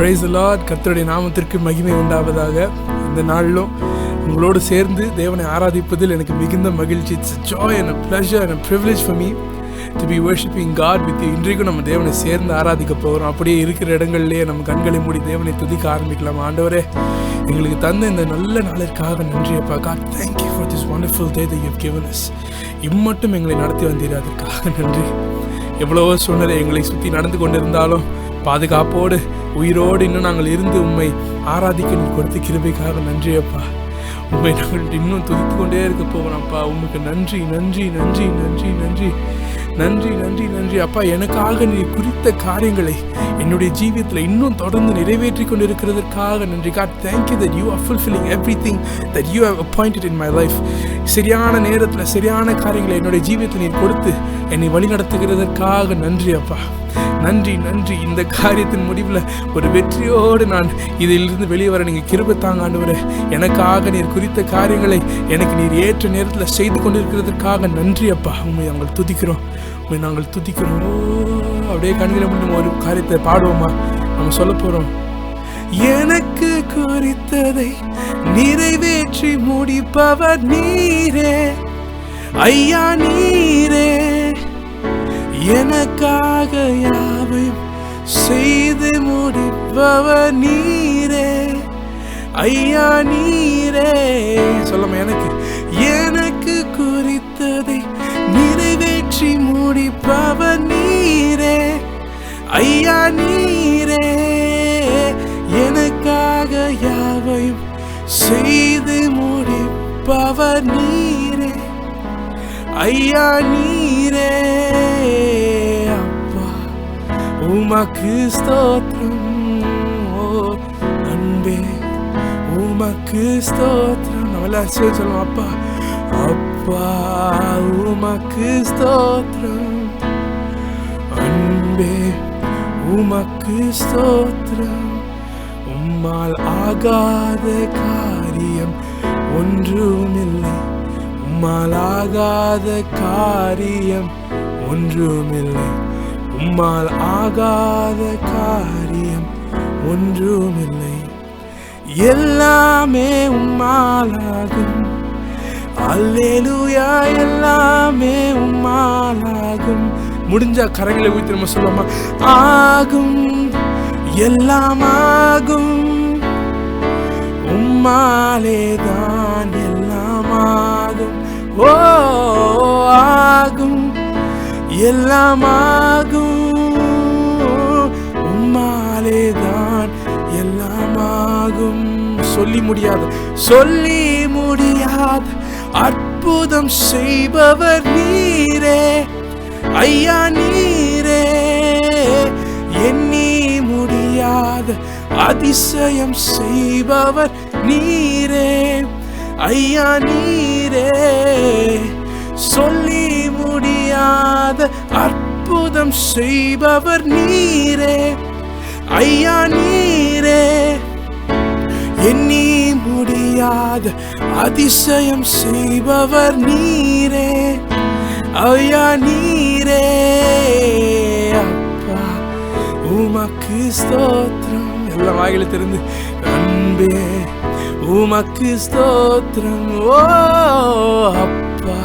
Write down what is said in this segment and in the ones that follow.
Praise the Lord. கர்த்தருடைய நாமத்திற்கு மகிமை உண்டாவதாக. இந்த நாளிலும் உங்களோடு சேர்ந்து தேவனை ஆராதிப்பதில் எனக்கு மிகுந்த மகிழ்ச்சி. It's a joy and a pleasure and a privilege for me to be worshiping God with you. இன்றைக்கும் நம்ம தேவனை சேர்ந்து ஆராதிக்க போகிறோம். அப்படியே இருக்கிற இடங்கள்லேயே நம்ம கண்களை மூடி தேவனை துதிக்க ஆரம்பிக்கலாம். ஆண்டவரே, எங்களுக்கு தந்த இந்த நல்ல நாளிற்காக நன்றி அப்பா. God, thank you for this wonderful day that you have given us. இம்மட்டும் எங்களை நடத்தி வந்தீர், அதற்காக நன்றி. எவ்வளவோ சூழ்நிலை எங்களை சுற்றி நடந்து கொண்டிருந்தாலும் பாதுகாப்போடு உயிரோடு இன்னும் நாங்கள் இருந்து உம்மை ஆராதிக்க நீ கொடுத்த கிருபைக்காக நன்றி அப்பா. உண்மை நாங்கள் இன்னும் துதித்து கொண்டே இருக்க போகிறோம்ப்பா. உமக்கு நன்றி நன்றி நன்றி நன்றி நன்றி நன்றி நன்றி நன்றி அப்பா. எனக்காக நீ குறித்த காரியங்களை என்னுடைய ஜீவியத்தில் இன்னும் தொடர்ந்து நிறைவேற்றி கொண்டு இருக்கிறதற்காக நன்றி. God, thank you that you are fulfilling everything that you have appointed in my life. சரியான நேரத்தில் சரியான காரியங்களை என்னுடைய ஜீவியத்தில் நீ கொடுத்து என்னை வழி நடத்துகிறதற்காக நன்றி அப்பா. நன்றி நன்றி. இந்த காரியத்தின் முடிவில் ஒரு வெற்றியோடு நான் இதிலிருந்து வெளியே வர நீங்கள் கிருபை தாங்க ஆண்டவரே. எனக்காக நீர் குறித்த காரியங்களை எனக்கு நீர் ஏற்ற நேரத்தில் செய்து கொண்டிருக்கிறதற்காக நன்றி அப்பா. உண்மை நாங்கள் துதிக்கிறோம், உண்மை நாங்கள் துதிக்கிறோம். அப்படியே கண்களை மட்டும் ஒரு காரியத்தை பாடுவோமா? நம்ம சொல்ல போகிறோம். எனக்கு குறித்ததை நிறைவேற்றி முடிப்பவர் நீரே ஐயா, நீரே எனக்காக யாவையும் செய்து முடிப்பவர் நீரே ஐயா, நீரே. சொல்லாம, எனக்கு குறித்ததை நிறைவேற்றி முடிப்பவர் நீரே ஐயா, நீரே எனக்காக யாவையும் செய்து முடிப்பவர் நீரே ஐயா, நீரே அப்பா. உமக்கு ஸ்தோத்திரம், ஓ அன்பே உமக்கு ஸ்தோத்திரம். நம்ம எல்லாம் சொல்லுவோம், அப்பா அப்பா உமக்கு ஸ்தோத்திரம், அன்பே உமக்கு ஸ்தோத்திரம். உம்மால் ஆகாத காரியம் ஒன்றுமில்லை, உம்மால் ஆகாத காரியம் ஒன்றுமில்லை, உம்மால் ஆகாத காரியம் ஒன்றுமில்லை. எல்லாமே உம்மாலாகும், அல்லேலூயா, எல்லாமே உம்மாலாகும். முடிஞ்சா கரங்களை ஊற்றி நம்ம சொல்லுவோமா? ஆகும், எல்லாம் ஆகும், உம்மாலேதான் எல்லாம் ஆகும். ஓ ஆகும், எல்லாம் ஆகும், உம்மாலேதான் எல்லாம் ஆகும். சொல்லி முடியாத அற்புதம் செய்பவர் நீரே ஐயா, நீரே எண்ணி முடியாத அதிசயம் செய்பவர் நீரே ஐயா, நீரே சொல்லி முடியாத அற்புதம் செய்பவர் நீரே ஐயா, நீரே எண்ணி முடியாத அதிசயம் செய்பவர் நீரே ஐயா, நீரே அப்பா. உமக்கு ஸ்தோத்திரம். எல்லாம் வாயில திறந்து, அன்பே உமக்கு ஸ்தோத்திரம், ஓ அப்பா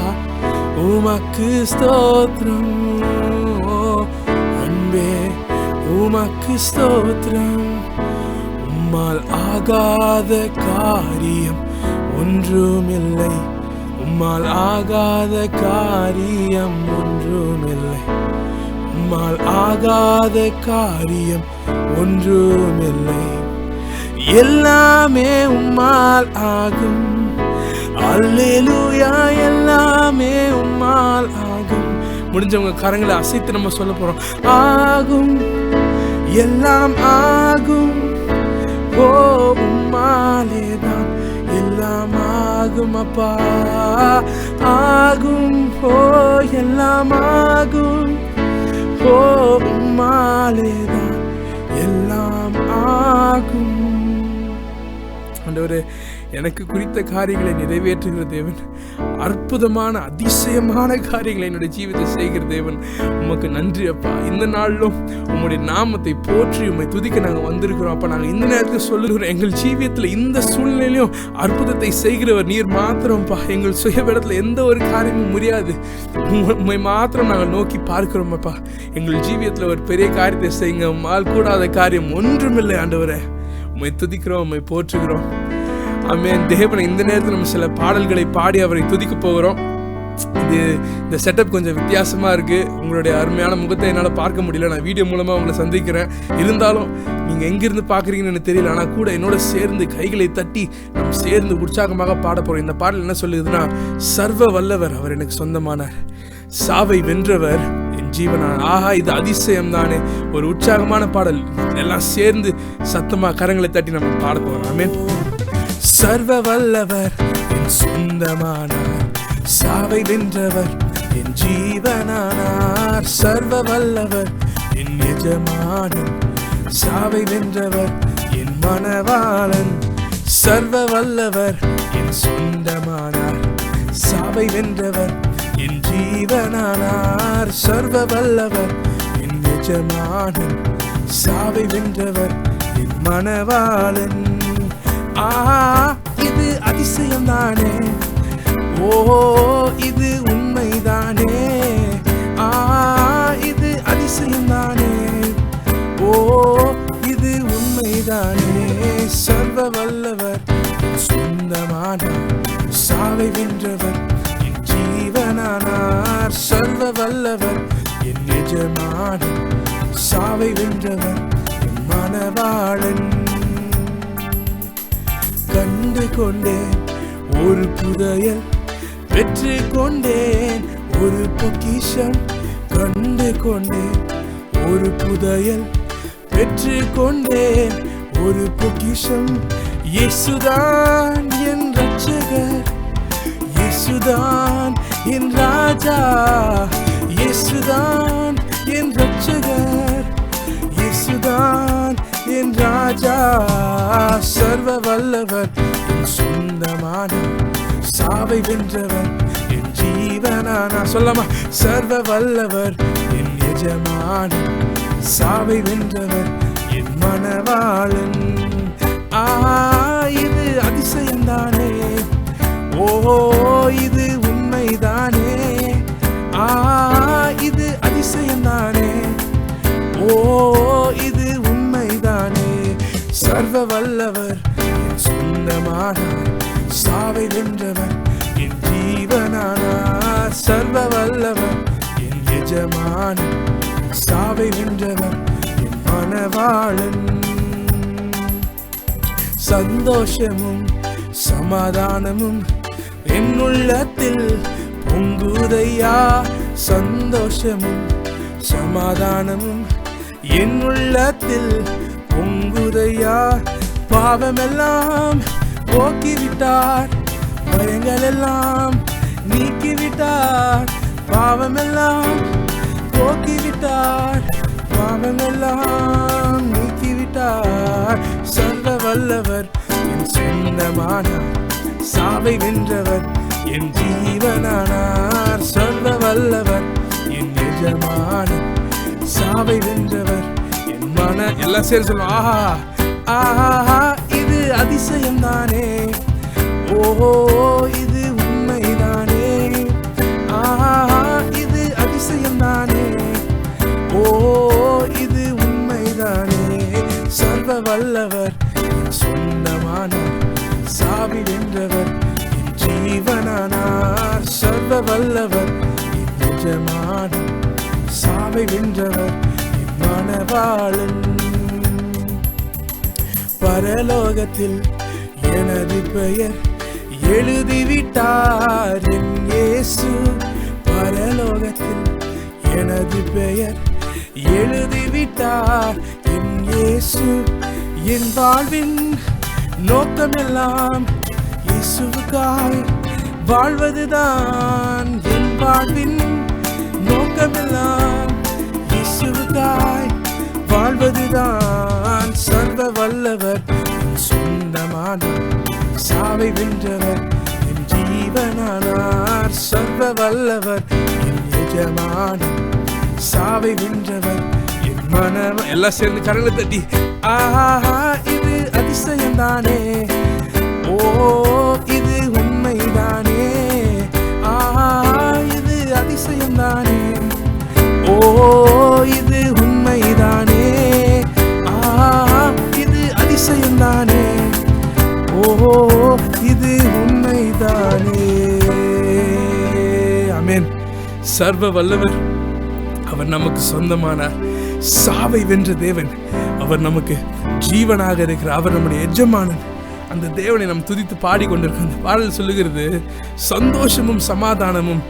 உமக்கு ஸ்தோத்திரம், ஓ அன்பே உமக்கு ஸ்தோத்திரம். உம்மால் ஆகாத காரியம் ஒன்றுமில்லை, உம்மால் ஆகாத காரியம் ஒன்றுமில்லை, உம்மால் ஆகாத காரியம் ஒன்றுமில்லை. எல்லாமே உம்மால் ஆகும், அல்லேலூயா, எல்லாமே உம்மால் ஆகும். முடிஞ்சவங்க கரங்களை அசைத்து நம்ம சொல்ல போறோம். ஆகும், எல்லாம் ஆகும், ஓ உம்மாலேதான் எல்லாம் ஆகும் அப்பா. ஆகும், ஓ எல்லாம் ஆகும், ஓ உம்மாலேதான் எல்லாம் ஆகும். ஆண்டவரே, எனக்கு குறித்த காரியங்களை நிறைவேற்றுகிற தேவன், அற்புதமான அதிசயமான காரியங்களை என்னுடைய ஜீவிதத்தை செய்கிற தேவன், உமக்கு நன்றி அப்பா. இந்த நாளிலும் உம்முடைய நாமத்தை போற்றி உம்மை துதிக்க நாங்கள் வந்திருக்கிறோம் அப்பா. நாங்கள் இந்த நேரத்தில் சொல்லுகிறோம், எங்கள் ஜீவியத்தில் இந்த சூழ்நிலையிலும் அற்புதத்தை செய்கிறவர் நீர் மாத்திரம்ப்பா. எங்கள் சுயபலத்தில் எந்த ஒரு காரியமும் முடியாது. உம்மை மாத்திரம் நாங்கள் நோக்கி பார்க்கிறோம் அப்பா. எங்கள் ஜீவியத்தில் ஒரு பெரிய காரியத்தை செய்யுங்க. உம்மால் கூடாத காரியம் ஒன்றுமில்லை ஆண்டவரே. உம்மை துதிக்கிறோம், உம்மை போற்றுகிறோம். ஆமென். தேவனை இந்த நேரத்தில் நம்ம சில பாடல்களை பாடி அவரை துதிக்க போகிறோம். இந்த செட்டப் கொஞ்சம் வித்தியாசமாக இருக்குது. உங்களுடைய அருமையான முகத்தை என்னால் பார்க்க முடியல. நான் வீடியோ மூலமாக உங்களை சந்திக்கிறேன். இருந்தாலும் நீங்கள் எங்கேருந்து பார்க்குறீங்கன்னு எனக்கு தெரியல. ஆனால் கூட என்னோட சேர்ந்து கைகளை தட்டி நம்ம சேர்ந்து உற்சாகமாக பாட போகிறோம். இந்த பாடல் என்ன சொல்லுதுன்னா, சர்வ வல்லவர் அவர் எனக்கு சொந்தமானார், சாவை வென்றவர் என் ஜீவனான. ஆஹா, இது அதிசயம் தானே. ஒரு உற்சாகமான பாடல். எல்லாம் சேர்ந்து சத்தமாக கரங்களை தட்டி நம்ம பாட போகிறோம். ஆமென். சர்வ வல்லவர் என் சொந்தமானார், சாவை வென்றவர் என் ஜீவனானார். சர்வ வல்லவர் என் எஜமானன், சாவை வென்றவர் என் மணவாளன். சர்வ வல்லவர் என் சொந்தமானார், சாவை வென்றவர் என் ஜீவனானார். சர்வ வல்லவர் என் எஜமானன், சாவை வென்றவர் என் மணவாளன். இது அதிசயம் தானே, ஓ இது உண்மைதானே. இது அதிசயம் தானே, ஓ இது உண்மைதானே. சர்வ வல்லவர் சொந்தமானார், சாவை வென்றவர் என் ஜீவனானார். சர்வ வல்லவர் என் எஜமானன், சாவை வென்றவர் என் மணவாளன். கண்டு கொண்டேன் ஒரு புதையல், பெற்று கொண்டேன் ஒரு பொக்கிஷம். கண்டு கொண்டேன் ஒரு புதையல், பெற்று கொண்டேன் ஒரு பொக்கிஷம். இயேசுதான் என் ரட்சகர், இயேசுதான் என் ராஜா. இயேசுதான் என் ரட்சகர், இயேசுதான் என் ராஜா. சர்வ வல்லவர் என் சொந்தமானார், சாவை வென்றவர் என் ஜீவனானா. சொல்லாமா, சர்வ வல்லவர் என் எஜமானன், சாவை வென்றவர் என் மணவாளன். இது அதிசயம் தானே, ஓ இது உண்மைதானே. இது அதிசயம் தானே, ஓ இது உண்மைதானே. சர்வ வல்லவர் என் சொந்தமானார், சாவை வென்றவர் என் ஜீவனானார். சர்வ வல்லவர் என் எஜமானன், சாவை வென்றவர் என் மணவாளன். சந்தோஷமும் சமாதானமும் என் உள்ளத்தில் பொங்குதையா. சந்தோஷமும் சமாதானமும் என் உள்ளத்தில் பொங்குதையா. பாவமெல்லாம் போக்கிவிட்டார், பயங்கள் எல்லாம் நீக்கிவிட்டார். பாவமெல்லாம் போக்கிவிட்டார், பாவமெல்லாம் நீக்கிவிட்டார். சர்வ வல்லவர் என் சொந்தமானார், சாவை வென்றவர் என் ஜீவனானார். சர்வ வல்லவர் என் எஜமானன், சாவை வென்றவர் என் மன. எல்லாம் சரி சொல்லுவோம். ஆஹா ஆஹா, இது அதிசயம் தானே, ஓஹோ இது உண்மைதானே. ஆஹா, இது அதிசயம் தானே, ஓ இது உண்மைதானே. சர்வ வல்லவர் என் சொந்தமானார், சாவி வென்றவர் என் ஜீவனானார். சர்வ வல்லவர் என் எஜமானன், சாவை வென்றவர் என் மணவாளன். பரலோகத்தில் எனது பெயர் எழுதிவிட்டார் என் இயேசு. பரலோகத்தில் எனது பெயர் எழுதிவிட்டார் என் இயேசு. என் வாழ்வின் நோக்கமெல்லாம் இயேசுவுக்காய் வாழ்வதுதான். என் வாழ்வின் நோக்கமெல்லாம் இயேசுவுக்காய் வாழ்வதுதான். சர்வ வல்லவர் சொந்தமானார், சாவை வென்றவர் என் ஜீவனானார். சர்வ வல்லவர் என் எஜமானன், சாவை வென்றவர் என் மனம். எல்லாம் சேர்ந்து கரங்களை தட்டி ஆஹா இது அதிசயம்தானே, ஓ இது உண்மைதானே, ஆஹா இது அதிசயம்தானே, ஓ இது உண்மைதானே, ஆஹா இது அதிசயம்தானே, ஓ இது உண்மைதானே. ஆமென். சர்வ வல்லவர் அவர் நமக்கு சொந்தமானார். சாவை வென்ற தேவன் அவர் நமக்கு ஜீவனாக இருக்கிறார். அவர் நம்முடைய எஜமானன். அந்த தேவனை நாம் துதித்து பாடிக்கொண்டிருக்கோம். அந்த பாடல் சொல்லுகிறது, சந்தோஷமும் சமாதானமும்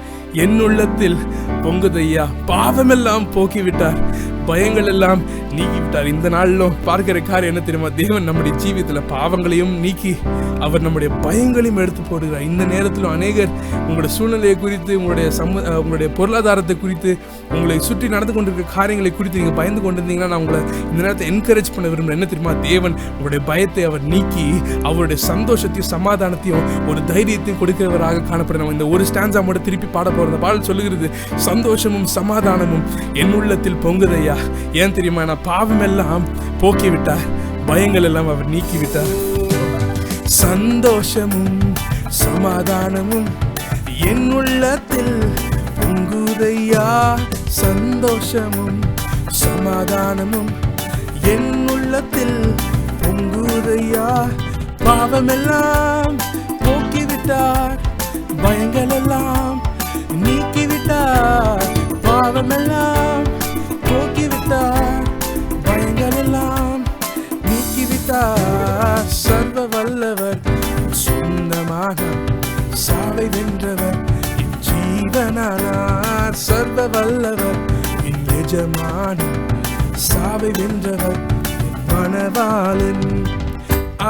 என் உள்ளத்தில் பொங்குதையா, பாவமெல்லாம் போக்கிவிட்டார், பயங்கள் எல்லாம் நீக்கிவிட்டார். இந்த நாளிலும் பார்க்கிற காரியம் என்ன தெரியுமா? தேவன் நம்முடைய ஜீவியத்தில் பாவங்களையும் நீக்கி அவர் நம்முடைய பயங்களையும் எடுத்து போடுகிறார். இந்த நேரத்திலும் அநேகர் உங்களுடைய சூழ்நிலையை குறித்து, உங்களுடைய பொருளாதாரத்தை குறித்து, உங்களை சுற்றி நடந்து கொண்டிருக்கிற காரியங்களை குறித்து நீங்கள் பயந்து கொண்டிருந்தீங்கன்னா நான் உங்களை இந்த நேரத்தை என்கரேஜ் பண்ண விரும்புகிறேன். என்ன தெரியுமா? தேவன் உங்களுடைய பயத்தை அவர் நீக்கி அவருடைய சந்தோஷத்தையும் சமாதானத்தையும் ஒரு தைரியத்தையும் கொடுக்கிறவராக காணப்படும். இந்த ஒரு ஸ்டான்ஸா மட்டும் திருப்பி பாட போகிற பாடல் சொல்லுகிறது, சந்தோஷமும் சமாதானமும் என் உள்ளத்தில் பொங்குதையா. ஏன் தெரியுமா? நான் பாவம் எல்லாம் போக்கிவிட்டார், பயங்கள் எல்லாம் அவர் நீக்கிவிட்டார். சந்தோஷமும் சமாதானமும் என் உள்ளத்தில் பொங்குதையா, சந்தோஷமும் சமாதானமும் என் உள்ளத்தில் பொங்குதையா, பாவமெல்லாம் போக்கிவிட்டார், பயங்கள் எல்லாம் நீக்கிவிட்டார், பாவமெல்லாம் போக்கிவிட்டார், பயங்கள் எல்லாம் நீக்கிவிட்டார். சர்வ வல்லவர் சொந்தமானார், சாவை வென்றவர் என் ஜீவனானார். சர்வ வல்லவர் என் எஜமானன், சாவை வென்றவர் என் மணவாளன்.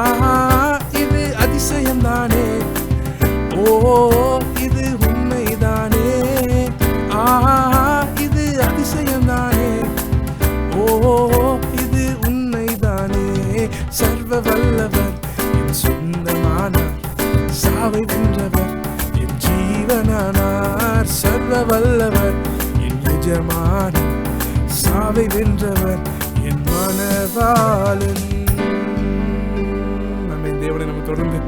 ஆஹா இது அதிசயம்தானே, ஓ இது உண்மைதானே, ஆஹா இது அதிசயம்தானே, ஓ இது உண்மைதானே. சர்வ வல்லவர் என் சொந்தமானார், சாவை வென்றவர் என் ஜீவனானார். சர்வ வல்லவர் என் எஜமானன், சாவை வென்றவர் என் மணவாளன். நம்ம தேவனை நம்ம தொடர்ந்து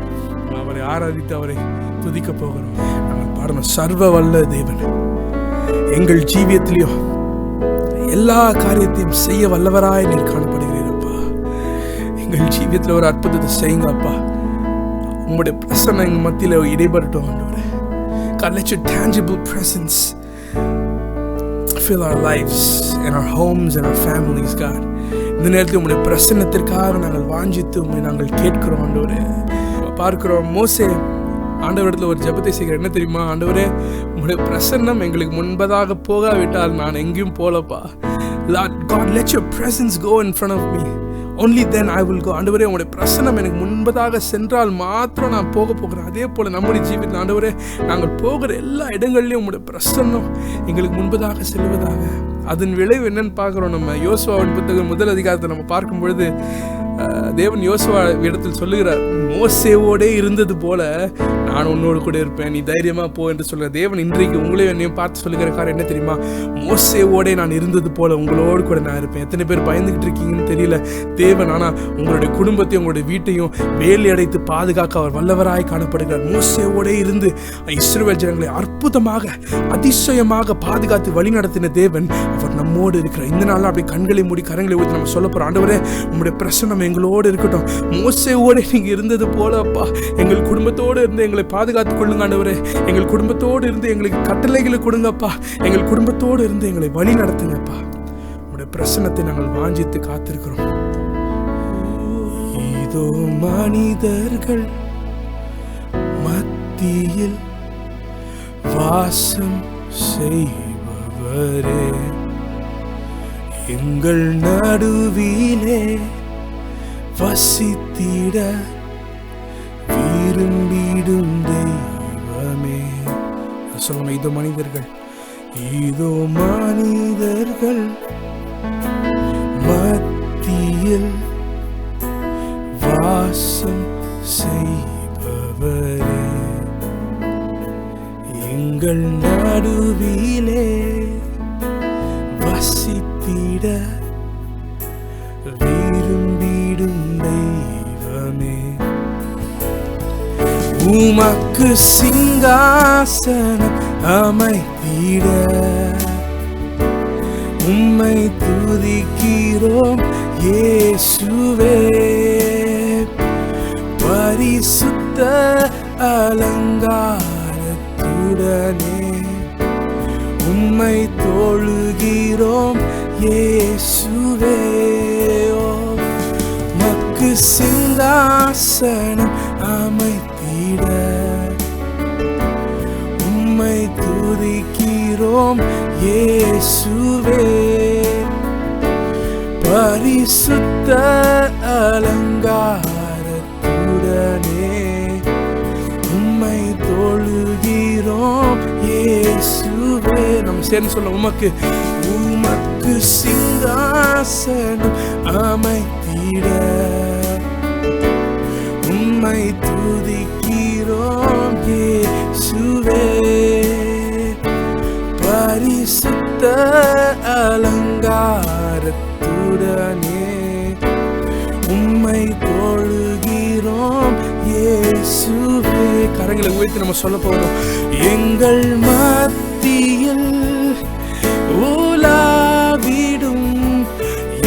அவரை ஆராதித்து அவரை துதிக்க போகிறோம். நம்ம பாடணும், சர்வ வல்ல தேவன் எங்கள் ஜீவியத்திலேயோ எல்லா காரியத்தையும் செய்ய வல்லவராய் நீர் காணப்படுகிறீரப்பா. எங்கள் ஜீவியத்தில் ஒரு அற்புதத்தை செய்யுங்க அப்பா. உங்களுடைய பிரசன்னம் எங்கள் மத்தியில் இடைபடட்டும் ஆண்டவரே. God, let your tangible presence fill our lives and our homes and our families, God. இந்த நேரத்தில் உங்களுடைய பிரசன்னத்திற்காக நாங்கள் வாஞ்சித்து உண்மை நாங்கள் கேட்கிறோம் ஆண்டவரே. பார்க்கிறோம், மோசே ஆண்டவரிடத்தில் ஒரு ஜெபத்தை செய்கிறேன். என்ன தெரியுமா? ஆண்டவரே, உங்களுடைய பிரசன்னம் எங்களுக்கு முன்பதாக போகாவிட்டால் நான் எங்கேயும் போலப்பா. God, let your presence go in front of me. Only then I will go. ஆண்டவரே, உங்களுடைய பிரசன்னம் எனக்கு முன்பதாக சென்றால் மாத்திரம் நான் போகிறேன். அதே போல நம்முடைய ஜீவிதத்தில் ஆண்டவரே, நாங்கள் போகிற எல்லா இடங்கள்லையும் உங்களுடைய பிரசன்னம் எங்களுக்கு முன்பதாக செல்வதாக. அதன் விளைவு என்னன்னு பார்க்குறோம். நம்ம யோசுவாவின் புத்தகம் 1 அதிகாரத்தை நம்ம பார்க்கும் பொழுது தேவன் யோசுவா இடத்தில் சொல்லுகிறார், மோசேவோடே இருந்தது போல நான் உன்னோடு கூட இருப்பேன், நீ தைரியமா போ என்று சொல்லுற தேவன். இன்றைக்கு உங்களையும் என்னையும் பார்த்து சொல்லுகிற காரியம் என்ன தெரியுமா? மோசேவோடே நான் இருந்தது போல உங்களோடு கூட நான் இருப்பேன். எத்தனை பேர் பயந்துகிட்டு இருக்கீங்கன்னு தெரியல. தேவன் ஆனா உங்களுடைய குடும்பத்தையும் உங்களுடைய வீட்டையும் வேலி அடைத்து பாதுகாக்க அவர் வல்லவராய் காணப்படுகிறார். மோசேவோடே இருந்து இஸ்ரவேல் ஜனங்களை அற்புதமாக அதிசயமாக பாதுகாத்து வழி நடத்தின தேவன் அவர் நம்மோடு இருக்கிறார். இந்த நாள் அப்படி கண்களை மூடி கரங்களை ஊற்றி நம்ம சொல்ல போறோம், ஆண்டவரே உங்களுடைய பிரசன்னம் எங்களோடு இருக்கட்டும். மோசேவோடு நீங்க இருந்தது போல அப்பா எங்கள் குடும்பத்தோடு இருந்து எங்களை பாதுகாத்துக் கொள்ளுங்க ஆண்டவரே. எங்கள் குடும்பத்தோடு இருந்து எங்களுக்கு கட்டளைகளை கொடுங்கப்பா. எங்கள் குடும்பத்தோடு இருந்து எங்களை வழி நடத்துங்கப்பா. உங்களுடைய பிரசன்னத்தை நாங்கள் வாஞ்சித்து காத்திருக்கிறோம். இதோ மனிதர்கள் மத்தியில் வாசம் செய்பவரே, எங்கள் நடுவிலே வசித்திட விரும்பிடும் தெய்வமே. சொல்லுங்க, இதோ மனிதர்கள், இதோ மனிதர்கள் மத்தியில் வாசம் செய்பவரே. எங்கள் நடுவிலே வசித்திட விரும்பிடும் தெய்வமே, உமக்கு சிங்காசனம் அமைத்திட உம்மை துதிக்கிறோம் இயேசுவே. பரிசுத்த அலங்காரத்துடனே உம்மை தொழுகிறோம் இயேசுவே. உமக்கு சிங்காசனம் அமைத்திட உம்மை துதிக்கிறோம் இயேசுவே. பரிசுத்த அலங்காரத்துடனே உம்மை தொழுகிறோம் இயேசுவே. நம்ம சேர்ந்து சொல்ல, உமக்கு சிங்காசனம் அமைத்திட உம்மை துதிக்கிறோம் இயேசுவே. பரிசுத்த அலங்காரத்துடனே உம்மை தொழுகிறோம் இயேசுவே. கரங்களை உயர்த்தி நம்ம சொல்ல போறோம். எங்கள் மத்தியில் உலாவிடும்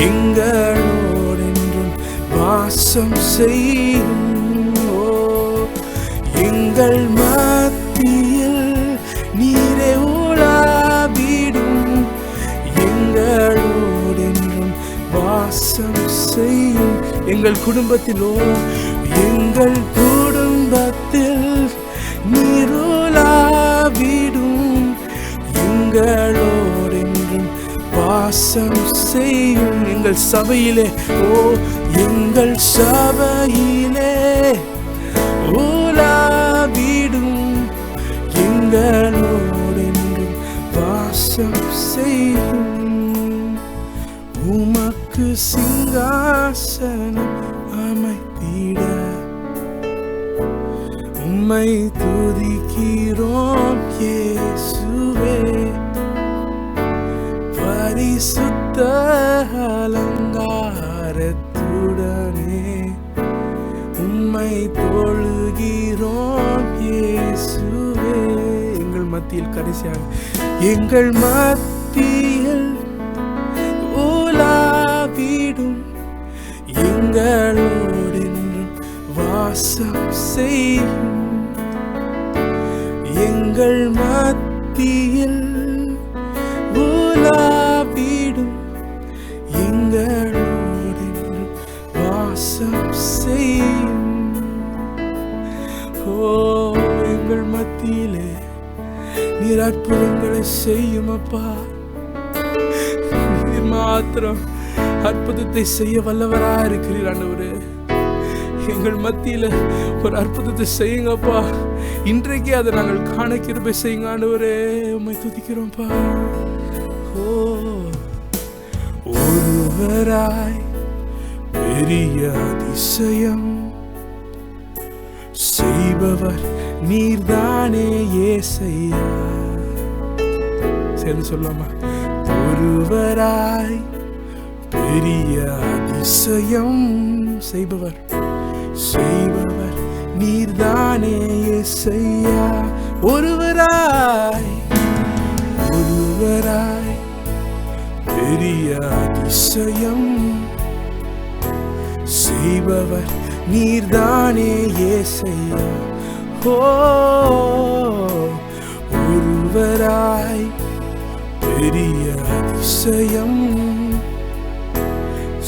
எங்களோடென்றும் வாசம் செய்யும். எங்கள் மத்தியில் நீரே உலாவிடும் எங்களோடென்றும் வாசம் செய்யும். எங்கள் குடும்பத்திலோ எங்கள் குடும்பத்தில் நீர் உலாவிடும் எங்களோடென்றும் வாசம் செய்யும். எங்கள் சபையிலே எங்கள் சபையிலே உலாவிடும் எங்களோடென்றும் வாசம் செய்யும். உமக்கு சிங்காசனம் அமைத்திட உம்மை துதிக்கிறோம் இயேசுவே. பரிசுத்த அலங்காரத்துடனே உம்மை தொழுகிறோம் இயேசுவே. எங்கள் மத்தியில் கடைசியாக எங்கள் மத்தியில் உலாவிடும் எங்களோடென்றும் வாசம் செய்யும். எங்கள் மத்தியில் உலாவிடும் எங்களோடென்றும் வாசம் செய்யும். எங்கள் மத்தியிலே நீர் அற்புதங்களை செய்யும் அப்பா. நீர் மாத்திரம் அற்புதத்தை செய்ய வல்லவராக இருக்கிறீர் ஆண்டவரே. எங்கள் மத்தியில ஒரு அற்புதத்தை செய்யுங்கப்பா. இன்றைக்கே அதை நாங்கள் காண கிருபை செய்யுங்க ஆண்டவரே. உம்மை துதிக்கிறோம்ப்பா. ஒருவராய் பெரிய அதிசயம் செய்பவர் நீர்தானே ஏசையா. சரி சொல்லாமா. ஒருவராய் பெரிய அதிசயம் செய்பவர் நீர்தானே ஏசையா. ஒருவராய் பெரிய அதிசயம் செய்பவர் நீர்தானே ஏசையா. ஒருவராய் பெரிய அதிசயம்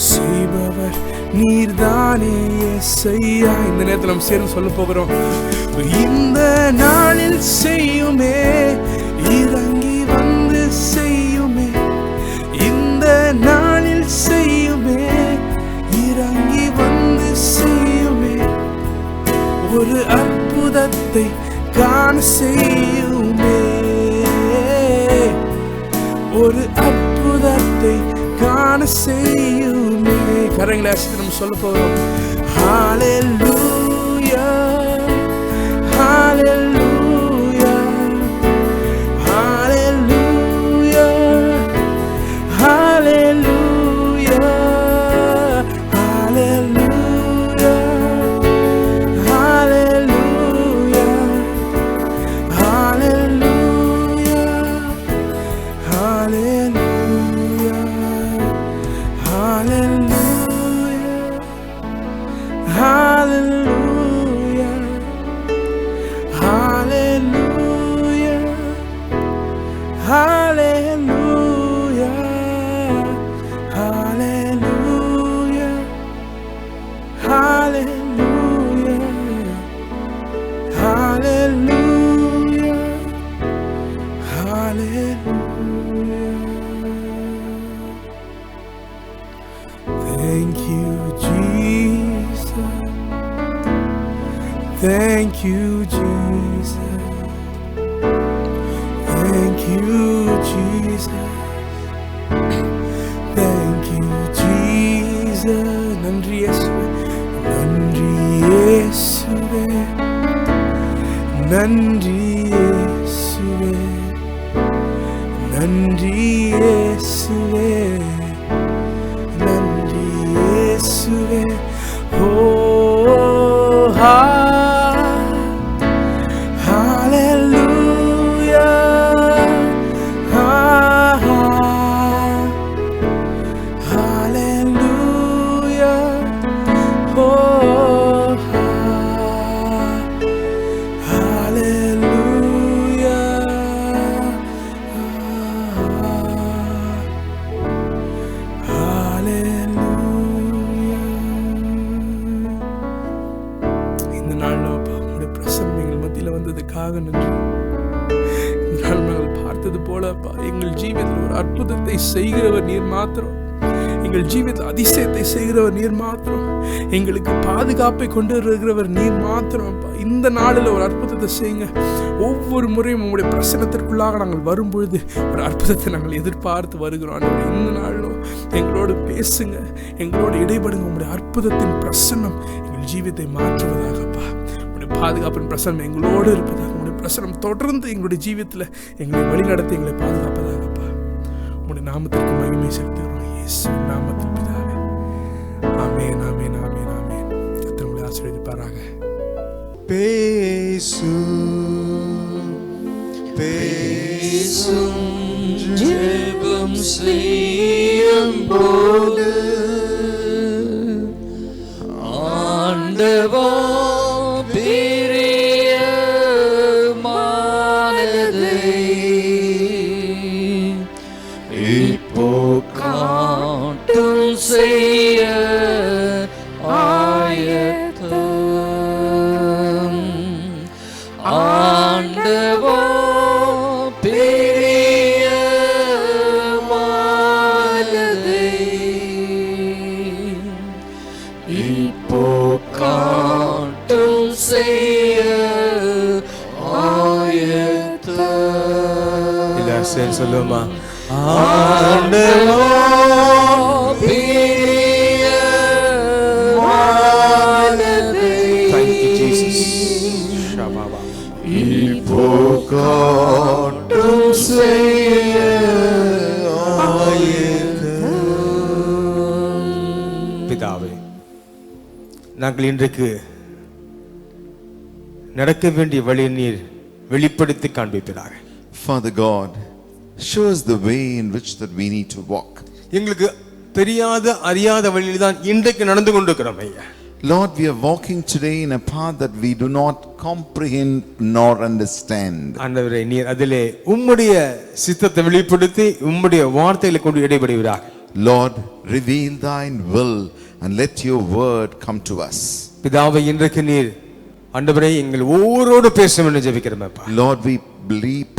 செய்பவர் நீர்தானே ஏசையா. இந்த நேரத்தில் நம்ம சேர்ந்து சொல்ல போகிறோம். இந்த நாளில் செய்யுமே, இறங்கி வந்து செய்யுமே. இந்த நாளில் செய்யுமே, இறங்கி வந்து செய்யுமே. ஒரு அற்புதத்தை காண செய்யுமே. ஒரு அற்புதத்தை காண செய்யுமே. கரங்களை அசைத்து நம்ம சொல்ல போகிறோம். ஹல்லேலூயா Thank you, Jesus. Thank you, Jesus. Thank you, Jesus. நன்றி இயேசுவே, நன்றி இயேசுவே, நன்றி இயேசுவே, நன்றி இயேசுவே, நன்றி இயேசுவே. Oh, hallelujah, hallelujah. Oh, hallelujah, hallelujah. இந்த நாள்ல அப்பா உங்களுடைய பிரசன்னம் எங்கள் மத்தியில் வந்ததுக்காக நன்றி. இந்த நாள் நாங்கள் பார்த்தது போல அப்பா எங்கள் ஜீவியத்தில் ஒரு அற்புதத்தை செய்கிறவர் நீர் மாத்திரம், எங்கள் ஜீவியத்தில் அதிசயத்தை செய்கிறவர் நீர் மாத்திரம், எங்களுக்கு பாதுகாப்பை கொண்டு வருகிறவர் நீர் மாத்திரம் அப்பா. இந்த நாளில் ஒரு அற்புதத்தை செய்யுங்க. ஒவ்வொரு முறையும் உங்களுடைய பிரசனத்திற்குள்ளாக நாங்கள் வரும்பொழுது ஒரு அற்புதத்தை நாங்கள் எதிர்பார்த்து வருகிறோம். இந்த நாளிலும் எங்களோடு பேசுங்க, எங்களோடு இடைபடுங்க. உங்களுடைய அற்புதத்தின் பிரசன்னம் எங்கள் ஜீவியத்தை மாற்றுவதாகப்பா. உங்களுடைய பாதுகாப்பின் பிரசனம் எங்களோடு இருப்பதாக, உங்களுடைய பிரசனம் தொடர்ந்து எங்களுடைய ஜீவியத்தில் எங்களை வழிநடத்தி எங்களை பாதுகாப்பதாகப்பா. உங்களுடைய நாமத்திற்கு மகிமை செலுத்துகிறோம் இயேசு நாமத்தில் பிதாவே. ஆமென், ஆமென், ஆமென், ஆமென். கர்த்தர் உங்களை ஆசீர்வதிப்பாராக. பேசும் ஜெபம் செய்யும் போது ஆண்டவா பிரியமானதை இப்போ காட்டும் செய்ய ஆயத்தம். ஆண்டவா பிரியமானதை இப்போ காட்டும் செய்ய ஆயத்தம். எல்லாரும் சொல்லுமா, ஆண்டவா பிரியமானதை Thank you, Jesus. Shababa. இப்போ காட்டும் செய்ய ஆயத்தம். பிதாவே, நாங்கள் இன்றைக்கு நடக்க வேண்டிய வழியை நீர் வெளிப்படுத்தி காண்பிப்பதாக. Father God, show us the way in which that we need to walk. எங்களுக்கு தெரியாத அறியாத வழியில் தான் இன்றைக்கு நடந்து கொண்டிருக்கிறோம் ஐயா. Lord, we are walking today in a path that we do not comprehend nor understand. ஆண்டவரே, நீர் அதிலே உம்முடைய சித்தத்தை வெளிப்படுத்தி உம்முடைய வார்த்தைகளை கொண்டு இடைபடுவீராக. Lord, reveal thine will and let your word come to us. பிதாவை, இன்றைக்கு நீர் ஆண்டவரே எங்கள் ஒவ்வொருவரோடு பேசும் என்று ஜெபிக்கிறோம் அப்பா. Lord, we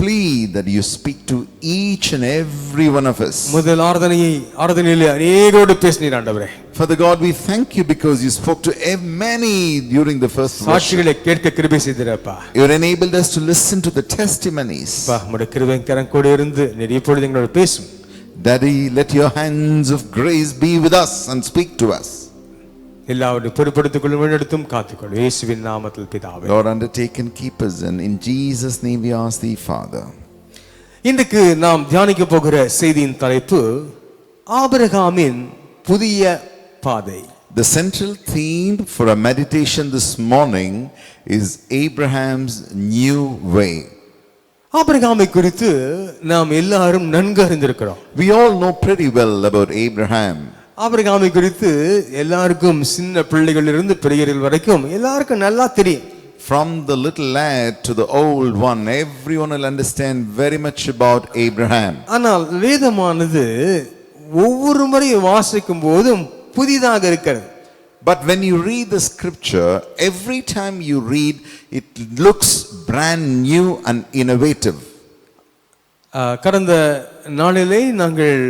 plead that you speak to each and every one of us. முதல் ஆராதனையிலே அநேகரோடு பேசினீர் ஆண்டவரே. Father God, we thank you because you spoke to many during the first worship. சாட்சிகளை கேட்க கிருபை செய்தீரப்பா. You enabled us to listen to the testimonies. அப்பா, உம்முடைய கிருபையின் கரம் கூட இருந்து நீர் இப்பொழுது எங்களோடு பேசும். Daddy, let your hands of grace be with us and speak to us. எல்லாவற்றையும் பொறுப்படுத்திக் கொள்ளும், வழிநடத்தும், காத்துக்கொள்ளும். இயேசுவின் நாமத்தில் பிதாவே. Lord, undertake and keep us, and in Jesus' name we ask thee, Father. இன்றைக்கு நாம் தியானிக்க போகிற செய்தியின் தலைப்பு ஆபிரகாமின் புதிய பாதை. The central theme for our meditation this morning is Abraham's new way. ஆபிரகாமை குறித்து நாம் எல்லாரும் நன்கு அறிந்திருக்கிறோம். We all know pretty well about Abraham. ஆபிரகாமை குறித்து எல்லாருக்கும், சின்ன பிள்ளைகளிலிருந்து பெரியவர்கள் வரைக்கும் எல்லாருக்கும் நல்லா தெரியும். From the little lad to the old one, everyone will understand very much about Abraham. ஆனால் வேதமானது ஒவ்வொரு முறை வாசிக்கும் போதும் புதிதாக இருக்கிறது. But when you read the scripture, every time you read, it looks brand new and innovative. கடந்த நாளிலே நாங்கள்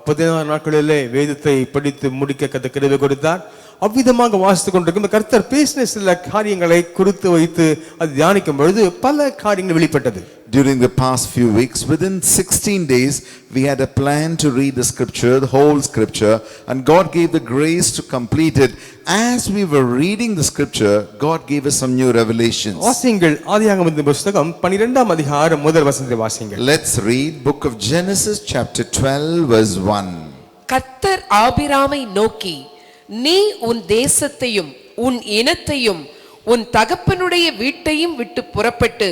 16 நாட்களிலே வேதத்தை படித்து முடிக்க கிருபை கொடுத்தார். அவ்விதமாக வாசித்துக் கொண்டிருக்கும் கர்த்தர் பேசின சில காரியங்களை குறித்து வைத்து அது தியானிக்கும் பொழுது பல காரியங்கள் வெளிப்பட்டது. During the past few weeks, within 16 days, we had a plan to read the scripture, the whole scripture, and God gave the grace to complete it. As we were reading the scripture, God gave us some new revelations. வாசியுங்கள் ஆதியாகமத்தின் புத்தகம் 12ஆம் அதிகாரம் முதல் வசனத்தை வாசியுங்கள். Let's read book of Genesis chapter 12 verse 1. கர்த்தர் ஆபிராமை நோக்கி, நீ உன் தேசத்தையும் உன் இனத்தையும் உன் தகப்பனுடைய வீட்டையும் விட்டு புறப்பட்டு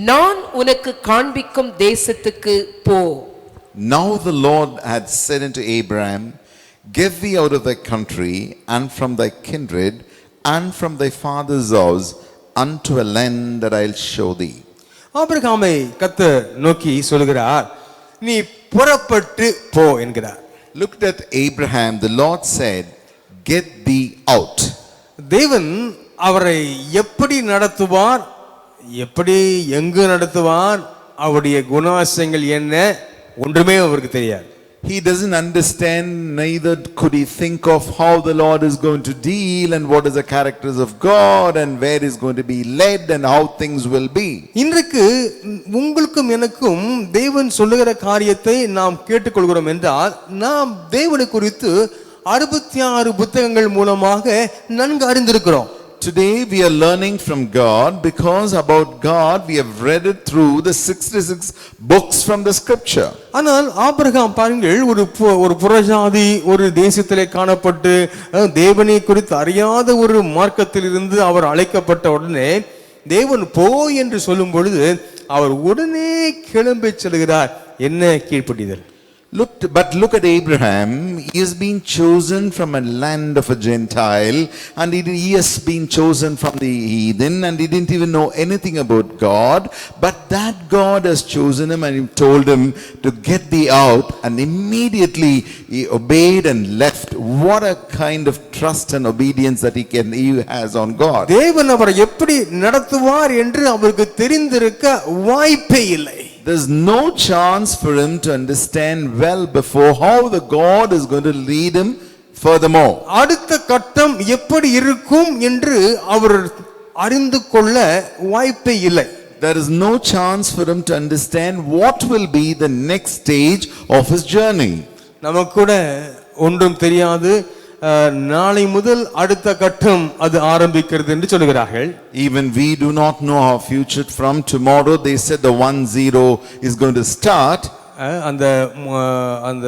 நான் உனக்கு காண்பிக்கும் தேசத்துக்கு போ. Now the Lord had said unto Abraham, Get thee out of thy country and from thy kindred and from thy father's house unto a land that I'll show thee. ஆபிரகாமை கர்த்தர் நோக்கி சொல்கிறார், நீ புறப்பட்டு போ என்கிறார். Looked at Abraham, the Lord said, Get thee out. தேவன் அவரை எப்படி நடத்துவார், எப்படி எங்கு நடத்துவார், அவருடைய குணாசங்கள் என்ன ஒன்றுமே அவருக்கு தெரியாது. He doesn't understand, neither could he think of how the Lord is going to deal and what is the characters of God and where is going to be led and how things will be. இன்றைக்கு உங்களுக்கும் எனக்கும் தேவன் சொல்லுகிற காரியத்தை நாம் கேட்டுக்கொள்கிறோம் என்றால் நாம் தேவனை குறித்து 66 புத்தகங்கள் மூலமாக நன்கு அறிந்திருக்கிறோம். Today we are learning from God because about God we have read it through the 66 books from the scripture. ஆனால் ஆபிரகாம் பாருங்கள், ஒரு புறஜாதி ஒரு தேசத்திலே காணப்பட்டு தேவனை குறித்து அறியாத ஒரு மார்க்கத்தில் இருந்து அவர் அழைக்கப்பட்ட உடனே தேவன் போ என்று சொல்லும் பொழுது அவர் உடனே கிளம்பி செல்கிறார். என்ன கீழ்ப்படிதல்! But look at Abraham. He has been chosen from a land of a Gentile, and he has been chosen from the heathen, and he didn't even know anything about God. But that God has chosen him and he told him to get thee out, and immediately he obeyed and left. What a kind of trust and obedience that he has on God. தேவன் அவரை எப்படி நடத்துவார் என்று அவருக்கு தெரிந்திருக்க வாய்ப்பே இல்லை. There's no chance for him to understand well before how the God is going to lead him furthermore. அடுத்த கட்டம் எப்படி இருக்கும் என்று அவர் அறிந்து கொள்ள வாய்ப்பே இல்லை. There is no chance for him to understand what will be the next stage of his journey. நமக்கு கூட ஒன்றும் தெரியாது, நாளை முதல் அடுத்த கட்டம் அது ஆரம்பிக்கிறது என்று சொல்கிறார்கள். Even we do not know our future from tomorrow. They said the 10 is going to start. அந்த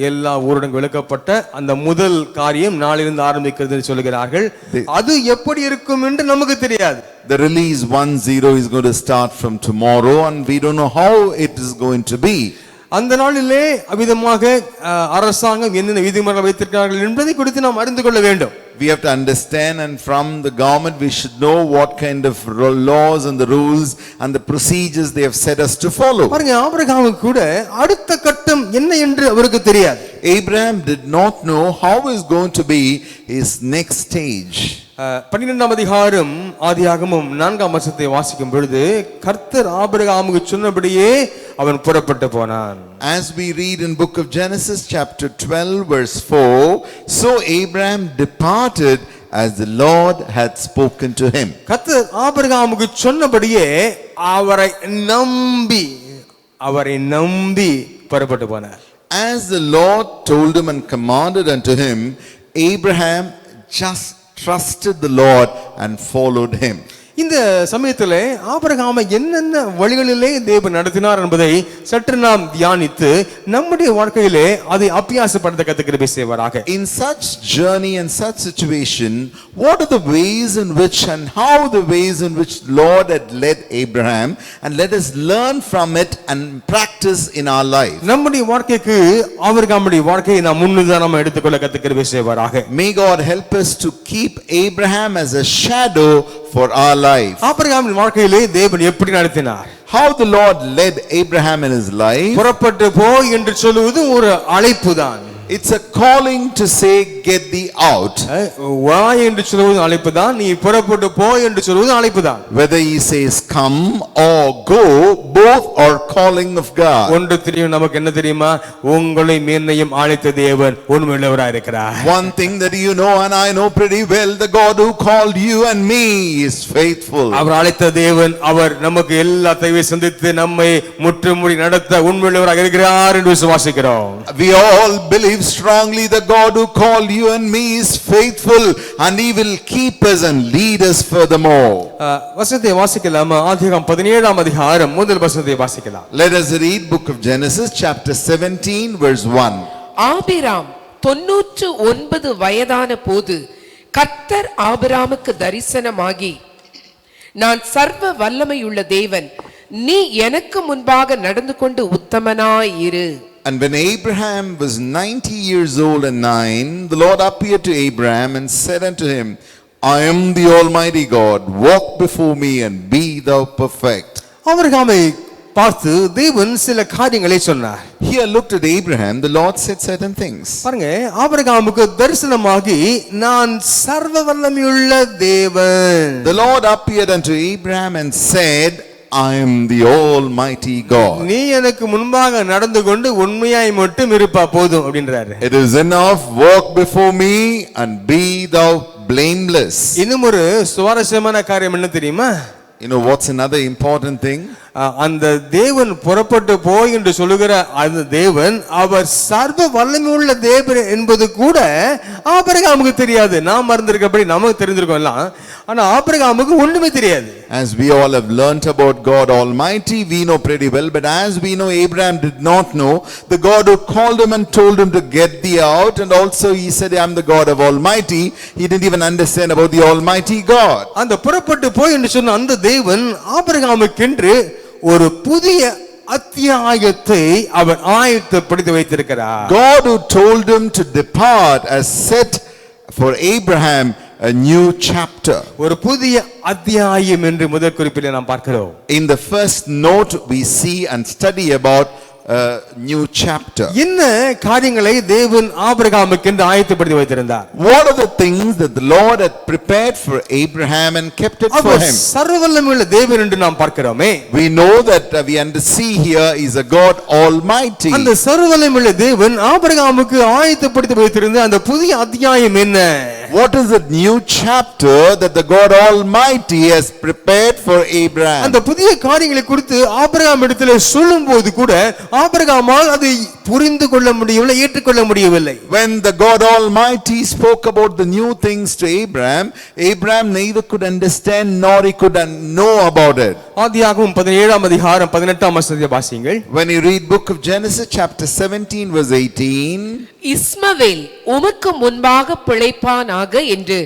எல்லா ஊரடங்கு விளக்கப்பட்ட அந்த முதல் காரியம் நாளிலிருந்து ஆரம்பிக்கிறது என்று சொல்கிறார்கள். அது எப்படி இருக்கும் என்று நமக்கு தெரியாது. The release 10 is going to start from tomorrow and we don't know how it is going to be. அந்த நாளிலே அவிதமாக அரசாங்கம் என்னென்ன விதிமுறைகள் வைத்திருக்கிறார்கள் என்பதை குறித்து நாம் அறிந்து கொள்ள வேண்டும். We have to understand, and from the government we should know what kind of laws and the rules and the procedures they have set us to follow. பாருங்க, ஆபிரகாமுக்கு கூட அடுத்த கட்டம் என்ன என்று அவருக்கு தெரியாது. Abraham did not know how is going to be his next stage. 12ஆம் அதிகாரம் ஆதியாகமம் 4ஆம் வசனத்தை வாசிக்கும் பொழுது கர்த்தர் ஆபிரகாமுக்கு சொன்னபடியே அவன் புறப்பட்டு போனான். As we read in book of Genesis chapter 12 verse 4, so Abraham departed as the Lord had spoken to him. கர்த்தர் ஆபிரகாமுக்கு சொன்னபடியே அவரை நம்பி புறப்பட்டு போனார். As the Lord told him and commanded unto him, Abraham just trusted the Lord and followed him. இந்த சமயத்திலே ஆபிரகாமை என்னென்ன வழிகளிலே தேவன் நடத்தினார் என்பதை சற்று நாம் தியானித்து நம்முடைய வாழ்க்கையிலே அதை அபியாசப்படுத்த கத்துக்கிற செய்வாராக. In such journey and such situation, what are the ways in which and how the ways in which Lord had led Abraham, and let us learn from it and practice in our life. நம்முடைய வாழ்க்கைக்கு ஆபிரகாமுடைய வாழ்க்கையை நாம் முன்னுதாரணமா எடுத்துக்கொள்ள கத்துக்கிற செய்வாராக. May God help us to keep Abraham as a shadow for our life. ஆபிரகாமின் வாழ்க்கையிலே தேவன் எப்படி நடத்தினார்? How the Lord led Abraham in his life. புறப்பட்டு போ என்று சொல்வது ஒரு அழைப்பு தான். It's a calling to say, get thee out. வா என்று சொல்வது அழைப்பு தான், நீ புறப்பட்டு போ என்று சொல்வது அழைப்பு தான். Whether he says come or go, both are calling of God. ஒன்று தெரியும், நமக்கு என்ன தெரியுமா? உங்களை என்னையும் அழைத்த தேவன் உண்மையுள்ளவராய் இருக்கிறார். One thing that you know and I know pretty well, the God who called you and me is faithful. அவர் அழைத்த தேவன், அவர் நமக்கு எல்லா தேவையை சந்தித்து நம்மை முற்றுமுடி நடத்த உண்மையுள்ளவராக இருக்கிறார் என்று விசுவாசிக்கிறோம். We all believe strongly the God who called you and me is faithful and he will keep us and lead us furthermore. வசனத்தை வாசிக்கலாமா? ஆதியாகமம் 17ஆம் அதிகாரம் முதல் வசனத்தை வாசிக்கலாம். Let us read book of Genesis chapter 17 verse 1. Abram 99 வயதான போது கர்த்தர் ஆபிராமுக்கு தரிசனமாகி, நான் சர்வ வல்லமையுள்ள தேவன், நீ எனக்கு முன்பாக நடந்து கொண்டு உத்தமனாய் இரு. And when Abraham was 90 years old and 9, the Lord appeared to Abraham and said unto him, I am the Almighty God, walk before me and be thou perfect. ஆபிரகாமை பார்த்து தேவன் சில காரியங்களை சொன்னார். Here looked at Abraham, the Lord said certain things. பாருங்க, ஆபிரகாமுக்கு தரிசனமாகி, நான் சர்வ வல்லமையுள்ள தேவன். The Lord appeared unto Abraham and said, I am the Almighty God. நீ எனக்கு முன்பாக நடந்து கொண்டு உண்மையாய் மட்டும் இருப்பா போதும் அப்படின்றாரு. It is enough, walk before me and be thou blameless. இன்னும் ஒரு சுவாரஸ்யமான காரியம் என்ன தெரியுமா? You know what's another important thing? அந்த தேவன் புறப்பட்டு போய் என்று சொல்லுகிற அந்த தேவன், அவர் சர்வ வல்லமையுள்ள தேவன் என்பது கூட ஆபிரகாமுக்கு தெரியாது. நாம் மறந்திருக்கப்படி நமக்கு தெரிஞ்சிருக்கோம் எல்லாம், ஆனா ஆபிரகாமுக்கு ஒண்ணுமே தெரியாது. As we all have learnt about God Almighty, we know pretty well, but as we know, Abraham did not know the God who called him and told him to get thee out, and also he said, I am the God of Almighty. He didn't even understand about the Almighty God. அந்த புறப்பட்டு போய் என்று சொன்ன அந்த தேவன் ஆபிரகாமுக்கென்று ஒரு புதிய அத்தியாயத்தை அவர் ஆயத்தப்படுத்தி வைத்திருக்கிறார். God who told him to depart has set for Abraham a new chapter. ஒரு புதிய அத்தியாயம் என்று முதல் குறிப்பிலே நாம் பார்க்கிறோம். In the first note we see and study about a new chapter. என்ன காரியங்களை தேவன் ஆபிரகாமுக்கு என்று ஆயத்தப்படுத்தி வைத்திருந்தார்? What are the things that the Lord had prepared for Abraham and kept it for him? சர்வ வல்லமையுள்ள தேவன் என்று நாம் பார்க்கிறோமே. We know that we see here is a God Almighty. அந்த சர்வ வல்லமையுள்ள தேவன் ஆபிரகாமுக்கு ஆயத்தப்படுத்தி வைத்திருந்த அந்த புதிய அத்தியாயம் என்ன? What is the new chapter that the God Almighty has prepared for Abraham? அந்த புதிய காரியங்களை குறித்து ஆபிரகாம் இடத்திலே சொல்லும்போது கூட ஆபிரகாமால் அதை புரிந்து கொள்ள முடியவில்லை, ஏற்றுக்கொள்ள முடியவில்லை. When the God Almighty spoke about the new things to Abraham, Abraham neither could understand nor he could know about it. ஆதியாகமம் 17ஆம் அதிகாரம் 18ஆம் வசனத்தை வாசியுங்கள். When you read book of Genesis chapter 17 verse 18, இஸ்மவேல் உமக்கு முன்பாக பிழைப்பானாக என்று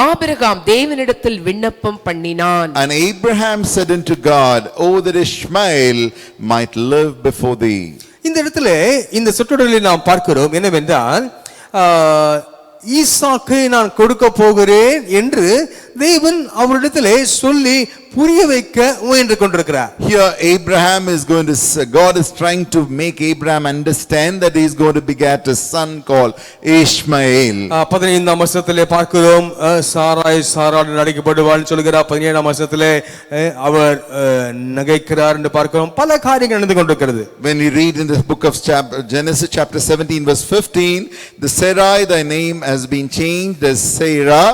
ஆபிரகாம் தேவனிடத்தில் விண்ணப்பம் பண்ணினான். and Abraham said unto God, oh that Ishmael might live before thee. இந்த இடத்துல இந்த சொற்றொடரில் நாம் பார்க்கிறோம் என்னவென்றால், ஈசாக்கை நான் கொடுக்க போகிறேன் என்று தேவன் அவரிடத்திலே சொல்லி புரிய வைக்க முயன்று கொண்டிருக்கிறார். Here Abraham is going to, God is trying to make Abraham understand that he is going to beget a son called Ishmael. 15ஆம் வசனத்திலே பார்க்கிறோம், சாராள் நடிக்கப்படுவாள் சொல்கிறார். 17ஆம் வசனத்திலே அவர் நகைக்கிறார் என்று பார்க்கிறோம். பல காரியங்கள் நடந்து கொண்டிருக்கிறது. When we read in the book of Genesis chapter 17 verse 15, the Sarai, thy name has been changed as Sarah.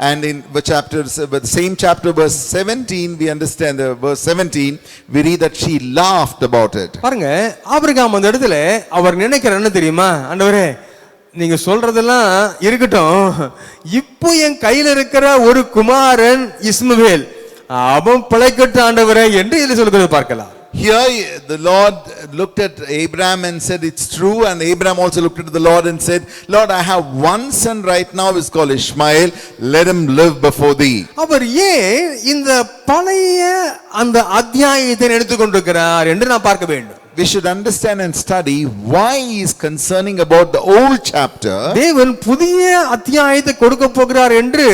And in the same chapter verse 17 we understand verse 17 we read that she laughed about it. பாருங்க, Abraham அந்த இடத்துல அவர் நினைக்கிறார் என்ன தெரியுமா? ஆண்டவரே, நீங்க சொல்றதெல்லாம் இருக்கட்டும், இப்போ என் கையில் இருக்கிற ஒரு குமாரன் இஸ்மவேல், அவன் பிழைக்கட்டும் ஆண்டவரே என்று இதில் சொல்கிறது பார்க்கலாம். Here the Lord looked at Abraham and said it's true, and Abraham also looked at the Lord and said, Lord, I have one son right now is called Ishmael, let him live before thee. அவர் ஏன் இந்த பழைய அந்த அத்தியாயத்தை எடுத்துக்கொண்டிருக்கிறார் என்று நாம் பார்க்க வேண்டும். We should understand and study why he is concerning about the old chapter. தேவன் புதிய அத்தியாயத்தை கொடுக்க போகிறார் என்று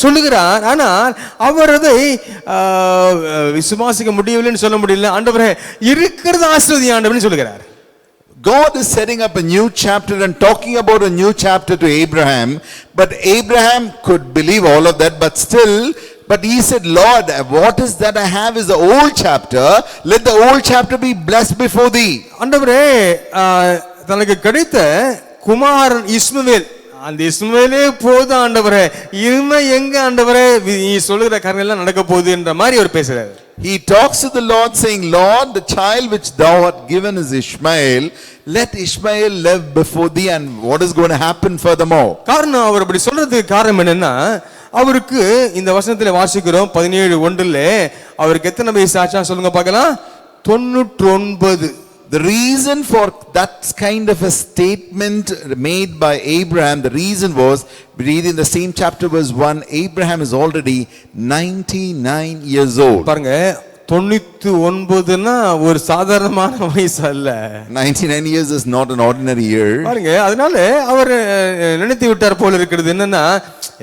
சொல்லுகிறார், ஆனால் அவர் அதை விசுவாசிக்க முடியவில்லைன்னு சொல்ல முடியல. ஆண்டவரே இருக்கிறது ஆசீர்வதி ஆண்டவர்னு சொல்லுகிறார். God is setting up a new chapter and talking about a new chapter to Abraham, but Abraham could believe all of that, but he said, Lord, what is that I have is the old chapter, let the old chapter be blessed before thee. ஆண்டவரே தனக்கு கிடைத்த குமாரன் இஸ்மவேல், அந்த இஸ்மவேலே போதும் ஆண்டவரே, இனிமே எங்க ஆண்டவரே நீ சொல்லுகிற காரியங்கள் எல்லாம் நடக்க போகுது என்ற மாதிரி அவர் பேசுறாரு. He talks to the Lord saying, Lord, the child which thou art given is Ishmael, let Ishmael live before thee, and what is going to happen furthermore? காரணம் அவர் அப்படி சொல்றதுக்கு காரணம் என்னன்னா, அவருக்கு இந்த வசனத்துல வாசிக்கிறோம் 17:1 அவருக்கு எத்தனை வயசு ஆச்சா சொல்லுங்க பார்க்கலாம்? 99. The reason for that kind of a statement made by Abraham, the reason was, we read in the same chapter verse 1, Abraham is already 99 years old. பாருங்க 99னா ஒரு சாதாரணமான வயசு அல்ல. 99 years is not an ordinary year. பாருங்க அதனால அவர் நினைத்து விட்டார் போல இருக்கிறது என்னன்னா,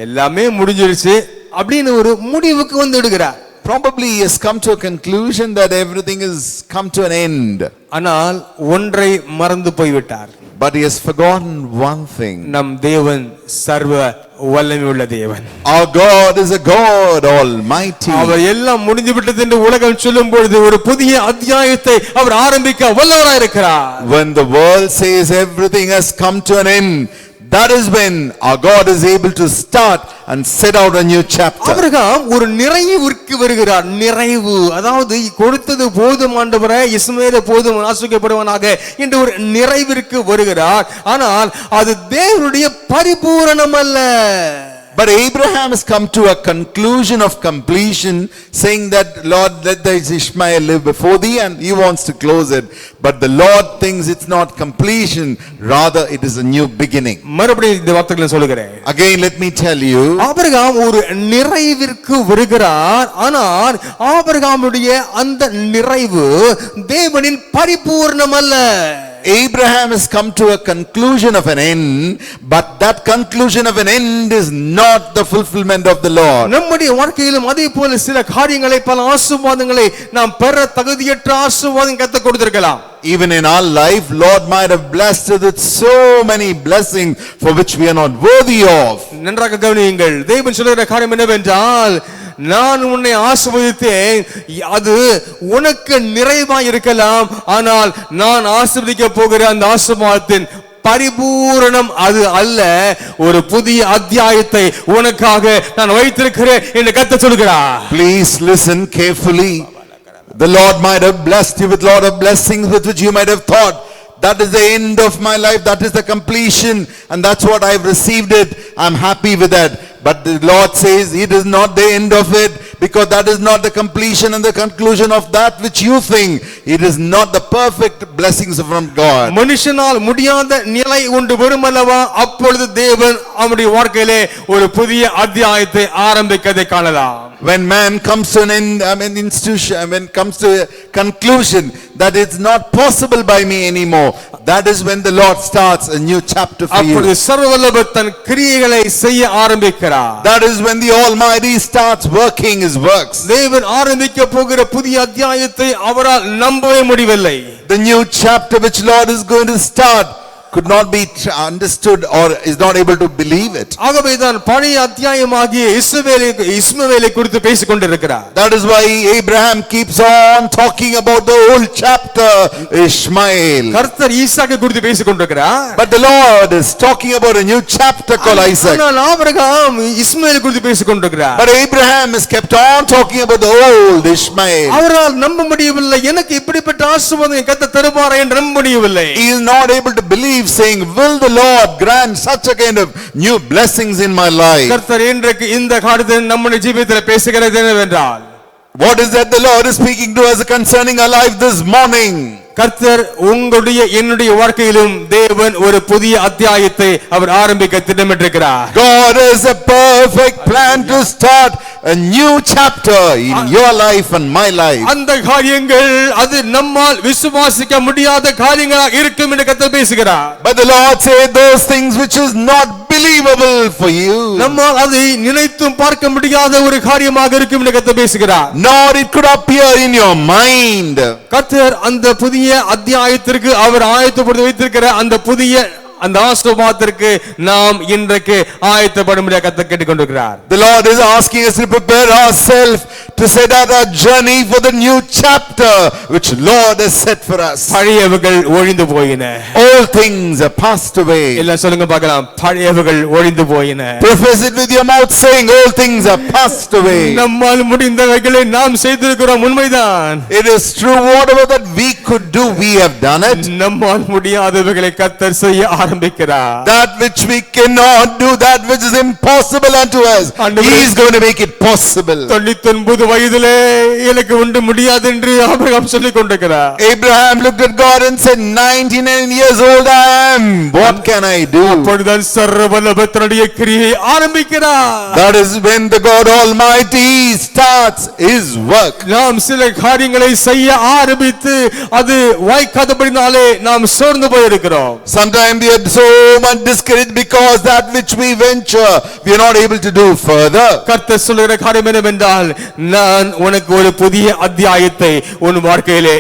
எல்லாமே முடிஞ்சிருச்சு அப்படின்னு ஒரு முடிவுக்கு வந்து விடுகிறார். Probably he has come to a conclusion that everything has come to an end. ஆனால் ஒன்றை மறந்து போய்விட்டார். But he has forgotten one thing. நம் தேவன் சர்வ வல்லமையுள்ள தேவன். Our God is a God Almighty. அவர் எல்லாம் முடிந்து விட்டது என்று உலகம் சொல்லும் பொழுது ஒரு புதிய அத்தியாயத்தை அவர் ஆரம்பிக்க வல்லவராய் இருக்கிறார். When the world says everything has come to an end, that is when our God is able to start and set out a new chapter. Abraham ஒரு நிறைவுக்கு வருகிறார். நிறைவு, அதாவது கொடுத்தது போதும் ஆண்டவரே, இஸ்மவேல் போதும் ஆசீர்வதிக்கப்படுவானாக என்று ஒரு நிறைவிற்கு வருகிறார். ஆனால் அது தேவனுடைய பரிபூரணம் அல்ல. But Abraham has come to a conclusion of completion, saying that, Lord, let this Ishmael live before thee, and he wants to close it. But the Lord thinks it's not completion, rather it is a new beginning. மறுபடியும் இந்த வார்த்தைகளை சொல்லுகிறேன். Again, let me tell you, Abraham ஒரு நிறைவிற்கு வருகிறார். ஆனால் ஆபிரகாமுடைய அந்த நிறைவு தேவனின் பரிபூர்ணம் அல்ல. Abraham has come to a conclusion of an end, but that conclusion of an end is not the fulfillment of the Lord. நம்முடைய வாழ்க்கையிலும் அதே போல சில காரியங்களை, பல ஆசீர்வாதங்களை நாம் பெற தகுதியற்ற ஆசீர்வாதம் கர்த்தர் கொடுத்திருக்கலாம். Even in our life, Lord might have blessed us with so many blessings for which we are not worthy of. நன்றாக கவனியுங்கள். தேவன் சொல்லுகிற காரியம் என்னவென்றால், நான் உன்னை ஆசீர்வதித்தேன், அது உனக்கு நிறைவாய் இருக்கலாம், ஆனால் நான் ஆசீர்வதிக்க போகிற அந்த ஆசீர்வாதத்தின் பரிபூரணம் அது அல்ல. ஒரு புதிய அத்தியாயத்தை உனக்காக நான் வைத்திருக்கிறேன் என்று கர்த்தர் சொல்கிறார். Please listen carefully. The Lord might have blessed you with lot of blessings with which you might have thought, that is the end of my life, that is the completion, and that's what I've received it, I'm happy with that. But the Lord says it is not the end of it, because that is not the completion and the conclusion of that which you think. It is not the perfect blessings from God. மனுஷனால் முடியாத நிலை ஒன்று வருமல்லவா, அப்பொழுது தேவன் அவருடைய வாழ்க்கையிலே ஒரு புதிய அத்தியாயத்தை ஆரம்பிக்கதை காணலாம். When man comes to an end, institution, when comes to a conclusion that it's not possible by me anymore, that is when the Lord starts a new chapter for you. அப்பொழுது சர்வவல்லவர் தன் கிரியைகளை செய்ய ஆரம்பிக்கிறார். That is when the Almighty starts working his works. தேவன் ஆரம்பிக்க போகிற புதிய அத்தியாயத்தை அவரால் நம்பவே முடியவில்லை. The new chapter which Lord is going to start could not be understood or is not able to believe it. ஆகவேதான் பழைய அத்தியாயமாகிய இஸ்மவேலை குறித்து பேசிக் கொண்டிருக்கிறார். That is why Abraham keeps on talking about the old chapter, Ishmael. கர்த்தர் ஈசாக்கை குறித்து பேசிக் கொண்டிருக்கிறார். But the Lord is talking about a new chapter called Isaac. ஆனால் Abraham இஸ்மவேலை குறித்து பேசிக் கொண்டிருக்கிறார். But Abraham has kept on talking about the old Ishmael. அவரால் நம்ப முடியவில்லை, எனக்கு இப்படிப்பட்ட ஆசீர்வாதம் கர்த்தர் தருவாரா என்று நம்ப முடியவில்லை. He is not able to believe, saying, will the Lord grant such a kind of new blessings in my life? கர்த்தர் இன்றைக்கு இந்த காரியத்தை நம்முடைய ஜீவிதத்தில் பேசுகிறது என்னவென்றால், What is that the Lord is speaking to us concerning our life this morning? கர்த்தர் உங்களுடைய என்னுடைய வாழ்க்கையிலும் தேவன் ஒரு புதிய அத்தியாயத்தை அவர் ஆரம்பிக்க திட்டமிட்டிருக்கிறார். God has a perfect plan to start a new chapter in your life and my life. அந்த காரியங்கள் அது நம்மால் விசுவாசிக்க முடியாத காரியங்களாக இருக்கும் என்று கர்த்தர் பேசுகிறார். But the Lord said those things which is not unbelievable for you. நம்மால் அதை நினைத்தும் பார்க்க முடியாத ஒரு காரியமாக இருக்கும் என்று கர்த்தர் பேசுகிறார். Nor it could appear in your mind. கர்த்தர் அந்த புதிய அத்தியாயத்திற்கு அவர் ஆயத்தப்படுத்தி வைத்திருக்கிற அந்த புதிய அந்த ஆசீர்வாதத்திற்கு நாம் இன்றைக்கு ஆயத்தப்படும்படியாக கர்த்தர் கேட்டுக்கொண்டிருக்கிறார். The Lord is asking us to prepare ourselves to set out our journey for the new chapter which Lord has set for us. பழையவைகள் ஒழிந்து போயின. All things are passed away. எல்லாம் சொல்லுங்க பார்க்கலாம். பழையவைகள் ஒழிந்து போயின. Profess it with your mouth saying all things are passed away. நம்மால் முடிந்தவைகளை நாம் செய்திருக்கிறோம், உண்மைதான். It is true, whatever that we could do, we have done it. நம்மால் முடியாதவைகளை கர்த்தர் செய்ய ஆரம்பிக்கிறார். That which we cannot do, that which is impossible unto us, He is going to make it possible. 99 வயதிலே எனக்கு ஒன்று முடியாது என்று ஆபிரகாம் சொல்லிக் கொண்டிருக்கிறார். Abraham looked at God and said, 99 years old I am, what can I do? அப்பொழுதுதான் சர்வவல்லவர் தன்னுடைய கிரியை ஆரம்பிக்கிறார். That is when the God Almighty starts His work. நாம் சில காரியங்களை செய்ய ஆரம்பித்து அது வாய்க்காதபடினாலே நாம் சோர்ந்து போயிருக்கிறோம். Sometimes we are so much discouraged because that which we venture, we are not able to do further. கர்த்தர் சொல்லுகிற காரியம் என்னவென்றால், நான் உனக்கு ஒரு புதிய அத்தியாயத்தை உன் வாழ்க்கையிலே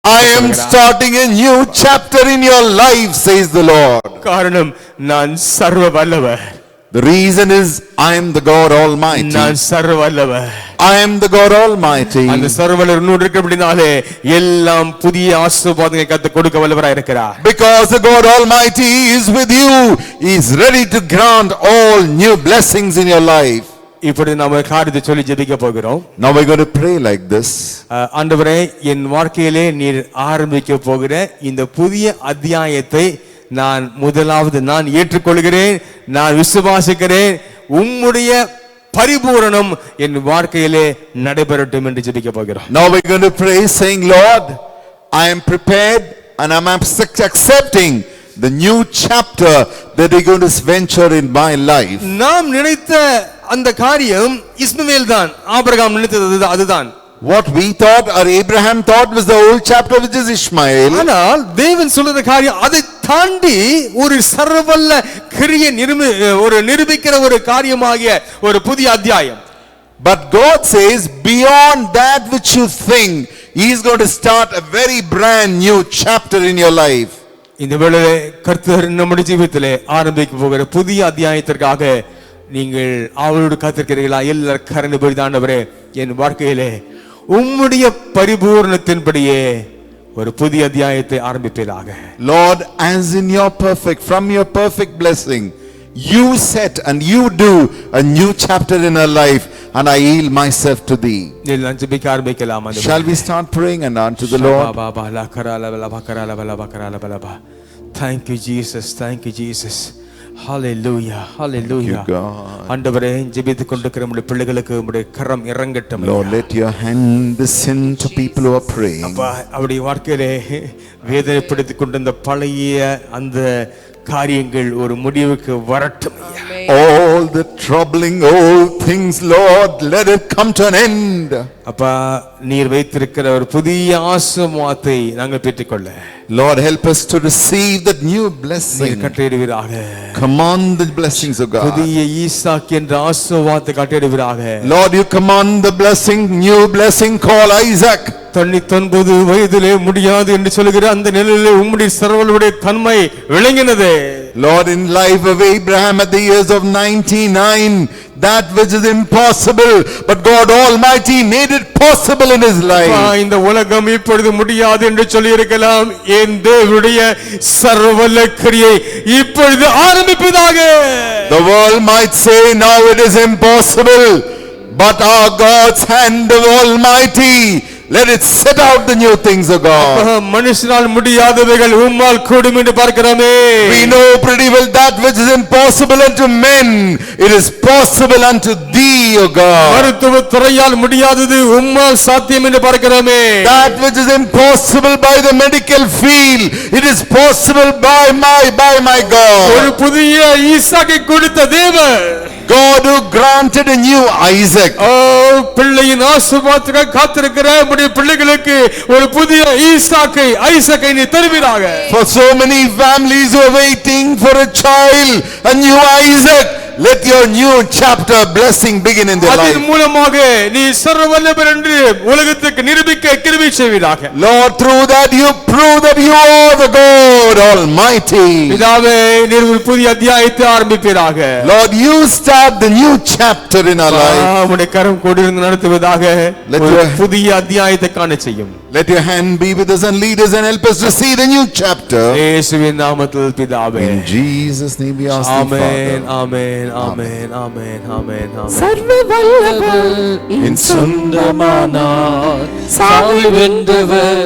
I am starting a new chapter in your life, says the Lord. காரணம் நான் சர்வ வல்லவர். The reason is I am the God Almighty. நான் சர்வ வல்லவர். I am the God Almighty. அந்த சர்வவல்லவர் உன்னோடு இருக்கிறபடினாலே எல்லாம் புதிய ஆசீர்வாதங்களை கர்த்தர் கொடுக்க வல்லவராய் இருக்கிறார். Because the God Almighty is with you, He is ready to grant all new blessings in your life. இப்பொழுது நாம காரியத்தை சொல்லி ஜெபிக்க போகிறோம். Now we're going to pray like this. ஆண்டவரே, என் வாழ்க்கையிலே நீர் ஆரம்பிக்க போகிற இந்த புதிய அத்தியாயத்தை முதலாவது நான் ஏற்றுக்கொள்கிறேன், நான் விசுவாசிக்கிறேன். உம்முடைய பரிபூரணம் என் வாழ்க்கையிலே நடைபெறட்டும் என்று ஜெபிக்க போகிறோம். Now we're going to pray saying, Lord, I am prepared and I'm accepting the new chapter that you're going to venture in my life. நாம் நினைத்த அந்த காரியம் இஸ்மவேல் தான், ஆபிரகாம் நினைத்தது அதுதான். What we thought or Abraham thought was the old chapter which is Ishmael. ஆனால் தேவன் சொல்லுற காரியம் அதை தாண்டி ஒரு சர்வவல்ல கிரியை நிரூபிக்கிற ஒரு காரியமாகிய ஒரு புதிய அத்தியாயம். But God says beyond that which you think, He is going to start a very brand new chapter in your life. இந்த வேளையிலே கர்த்தர் நம்முடைய ஜீவிதத்திலே ஆரம்பிக்க போகிற புதிய அத்தியாயத்திற்காக நீங்கள் அவளோடு காத்திருக்கிறீர்களா? எல்லாரும் கரண்டு போய் ஆண்டவரே, என் வாழ்க்கையிலே உம்முடைய பரிபூரணத்தின்படியே ஒரு புதிய அத்தியாயத்தை ஆரம்பிப்பீராக. Lord, as in your perfect, from your perfect blessing, you set and you do a new chapter in our life, and I yield myself to thee. Shall we start praying and unto the Lord? Thank you, Jesus. Thank you, Jesus. Hallelujah, hallelujah. ஆண்டவரே, ஜெபித்துக் கொண்டிருக்கிற நம்முடைய பிள்ளைகளுக்கு உம்முடைய கரம் இறங்கட்டும். Lord, let your hand descend to people who are praying. அப்பா, அவருடைய வாழ்க்கையிலே வேதனைப்படுத்திக் கொண்டிருந்த பழைய அந்த காரியங்கள் ஒரு முடிவுக்கு வரட்டும். All the troubling old things, Lord, let it come to an end. அப்பா, நீர் வைத்திருக்கிற ஒரு புதிய ஆசீர்வாதத்தை நாங்கள் பெற்றுக்கொள்ள Lord, help us to receive that new blessing. கட்டளையிடுவீராக. Command the blessings of God. புதிய ஈசாக்கு என்ற ஆசீர்வாதத்தை கட்டளையிடுவீராக. Lord, you command the blessing, new blessing called Isaac. 99 வயதிலே முடியாது என்று சொல்லுகிற அந்த நிலையிலே உம்முடைய சர்வவல்லவருடைய தன்மை விளங்கினது. Lord, in life of Abraham at the years of 99, that which is impossible, but God Almighty made it possible in his life. இந்த உலகம் இப்பொழுது முடியாது என்று சொல்லி இருக்கலாம், என் தேவனுடைய சர்வவல்ல கிரியை இப்பொழுது ஆரம்பிப்பதாக. The world might say now it is impossible, but our God's hand of Almighty, let it set out the new things of God. மனுஷனால் முடியாதவைகள் உம்மால் கூடும் என்று பார்க்கிறோமே. We know pretty well that which is impossible unto men, it is possible unto thee, O God. மருத்துவ துறையால் முடியாதது உம்மால் சாத்தியம் என்று பார்க்கிறோமே. That which is impossible by the medical field, it is possible by my God. ஒரு புதிய ஈசாக்கை கொடுத்த தேவன், God who granted a new Isaac. Oh, பிள்ளையின் ஆசீர்வாதத்துக்காக காத்திருக்கிற உம்முடைய பிள்ளைகளுக்கு ஒரு புதிய ஐசக்கை நீ தருவீராக. For so many families who are waiting for a child, a new Isaac, let your new chapter blessing begin in their life. அதன் மூலமாக நீ சர்வவல்லவர் என்று உலகத்துக்கு நிரூபிக்க கிருபை செய்வீராக. Lord, through that you prove that you are the God Almighty. பிதாவே, நீர் ஒரு புதிய அத்தியாயத்தை ஆரம்பிப்பீராக. Lord, you start the new chapter in our life. உம்முடைய கரம் கொடியிருந்து நடத்துவதாக. புதிய அத்தியாயத்தை காண செய்யும். Let your hand be with us and lead us and help us to see the new chapter. இயேசுவின் நாமத்தில் பிதாவே. In Jesus' name we ask you, Father. Amen, amen, amen, amen, amen, amen. சர்வ வல்லவர் என் சொந்தமானார், சாவை வென்றவர்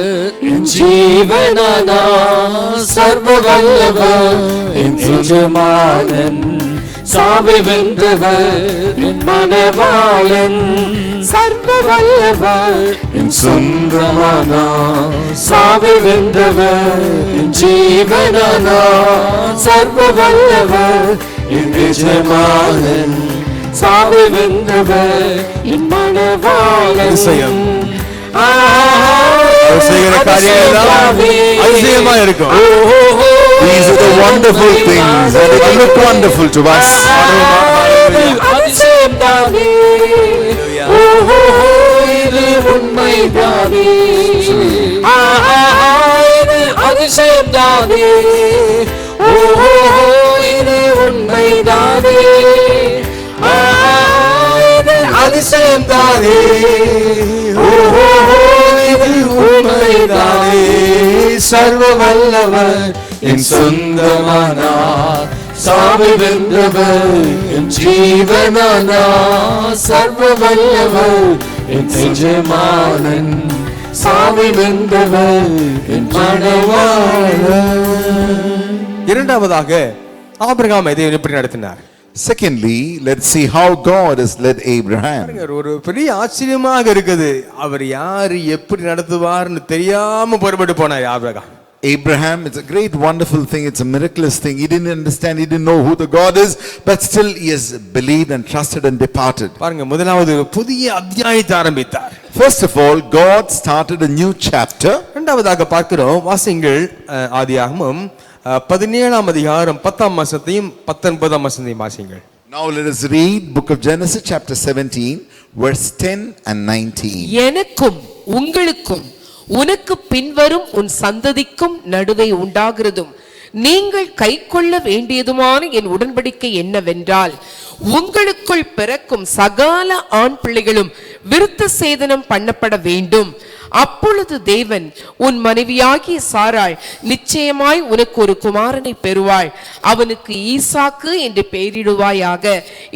என் ஜீவனானார். சர்வ வல்லவர் என் எஜமானன், சாவை வென்றவர் என் மணவாளன். சர்வ வல்லவர் என் சொந்தமானார், சாவை வென்றவர் என் ஜீவனானார். சர்வ வல்லவர் என் எஜமானன், சாவை வென்றவர் என் மணவாளன். அதிசயம். செய்கிற காரியங்கள் அதிசயமா இருக்கும். These are the wonderful things and they look wonderful to us. அதிசயம் தானே, இது உண்மைதானே. இது அதிசயம் தானே, இது உண்மைதானே. இது அதிசயம் தானே, இது உண்மைதானே. சர்வ வல்லவர் என் சொந்தமானார், சாவை வென்றவர் என் ஜீவனானார். சர்வ வல்லவர் என் எஜமானன், சாவை வென்றவர் என் மணவாளன். இரண்டாவதாக ஆபிரகாமை தேவன் எப்படி நடத்தினார்? Secondly, let's see how God has led Abraham. ஒரு பெரிய ஆச்சரியமாக இருக்குது. அவர் யாரு எப்படி நடத்துவார்னு தெரியாம புறப்பட்டு போனார் Abraham. Abraham, it's a great wonderful thing, it's a miraculous thing. He didn't understand, he didn't know who the God is, but still he has believed and trusted and departed. பாருங்க, முதலாவது புதிய அத்தியாயத்தை ஆரம்பித்தார். First of all, God started a new chapter. இரண்டாவதாக பார்க்கிறோம், வாசிங்கள் ஆதியாகமம் 17ஆம் அதிகாரம் 10ஆம் வசனத்தையும் 19ஆம் வசனத்தையும் வாசிங்கள். Now let us read book of Genesis chapter 17 verse 10 and 19. எனக்கும் உங்களுக்கும் உனக்கு பின்வரும் உன் சந்ததிக்கும் நடுவே உண்டாகிறதும் நீங்கள் கைக்கொள்ள வேண்டியதுமான என் உடன்படிக்கை என்னவென்றால், உங்களுக்குள் பிறக்கும் சகல ஆண் பிள்ளைகளும் விருத்த சேதனம் பண்ணப்பட வேண்டும். அப்பொழுது தேவன், உன் மனைவியாகிய சாராள் நிச்சயமாய் உனக்கு ஒரு குமாரனை பெறுவாள், அவனுக்கு ஈசாக்கு என்று பெயரிடுவாயாக.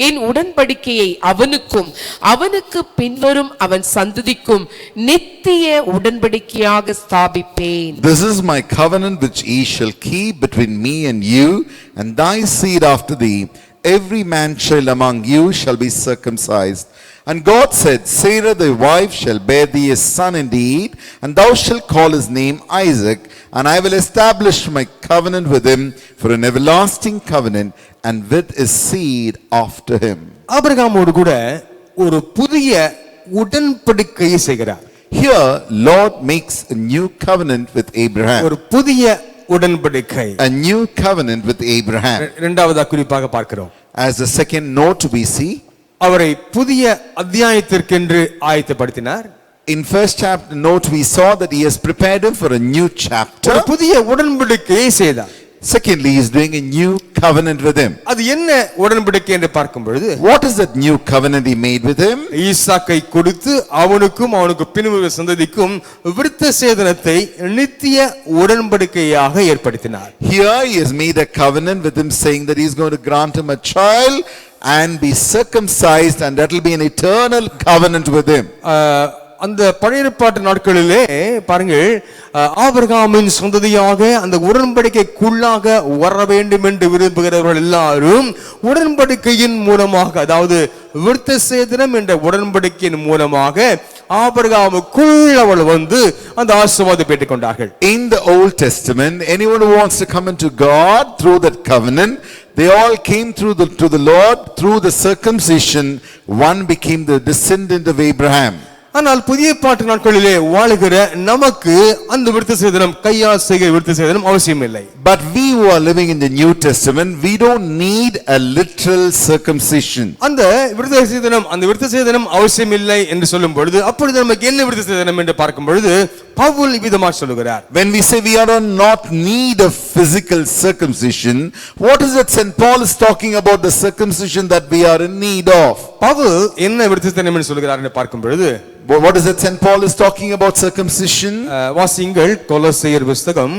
என் உடன்படிக்கையை அவனுக்கும் அவனுக்கு பின்வரும் அவன் சந்ததிக்கும் நித்திய உடன்படிக்கையாக ஸ்தாபிப்பேன். This is my covenant which ye shall keep between me and you and thy seed after thee. Every man child among you shall be circumcised. And God said, Sarah thy wife shall bear thee a son indeed, and thou shalt call his name Isaac, and I will establish my covenant with him for an everlasting covenant, and with his seed after him. ஆபிரகாமோடு கூட ஒரு புதிய உடன்படிக்கையை செய்கிறார். Here, Lord makes a new covenant with Abraham. ஒரு புதிய உடன்படிக்கை. A new covenant with Abraham. இரண்டாவதா குறிப்பாக பார்க்கிறோம். As the second note we see, அவரை புதிய அத்தியாயத்திற்கென்று ஆயத்தப்படுத்தினார். in first chapter note we saw that he has prepared him for a new chapter. ஒரு புதிய உடன்படிக்கையை செய்தார். Secondly, he is doing a new covenant with him. அது என்ன உடன்படிக்கை என்று பார்க்கும் பொழுது, What is that new covenant he made with him? ஈசாக்கை கொடுத்து அவனுக்கும் அவனுக்கு பின்வரும் சந்ததிக்கும் விருத்த சேதனத்தை நித்திய உடன்படிக்கையாக ஏற்படுத்தினார். Here he has made a covenant with him saying that he is going to grant him a child and be circumcised, and that will be an eternal covenant with him. அந்த பழைய ஏற்பாட்டு நாட்களிலே பாருங்கள், ஆபிரகாமின் சந்ததியாக அந்த உடன்படிக்கைக்குள்ளாக வர வேண்டும் என்று விரும்புகிறவர்கள் எல்லாரும் உடன்படிக்கையின் மூலமாக, அதாவது விருத்த சேதனம் என்ற உடன்படிக்கையின் மூலமாக ஆபிரகாமுக்குள் அவள் வந்து அந்த ஆசீர்வாதத்தை பெற்றுக் கொண்டார்கள். In the Old Testament, anyone who wants to come into God through that covenant, They all came to the Lord through the circumcision. One became the descendant of Abraham. ஆனால் புதிய பாட்டு நாட்களிலே வாழுகிற நமக்கு அந்த விருத்த சேதனம், கையால் செய்கிற விருத்த சேதனம் அவசியம் இல்லை. But we who are living in the New Testament, we don't need a literal circumcision. அந்த விருத்த சேதனம் அவசியம் இல்லை என்று சொல்லும் பொழுது அப்பொழுது நமக்கு என்ன விருத்த சேதனம் என்று பார்க்கும் பொழுது பவுல் விதமாக சொல்லுகிறார். When we say we are not need of physical circumcision, what is it St. Paul is talking about the circumcision that we are in need of? Pavul என்ன விருத்த சேதனம் என்று சொல்கிறார் என்று பார்க்கும் பொழுது What is it St. Paul is talking about circumcision? வாசியுங்கள் கொலோசையர் புத்தகம்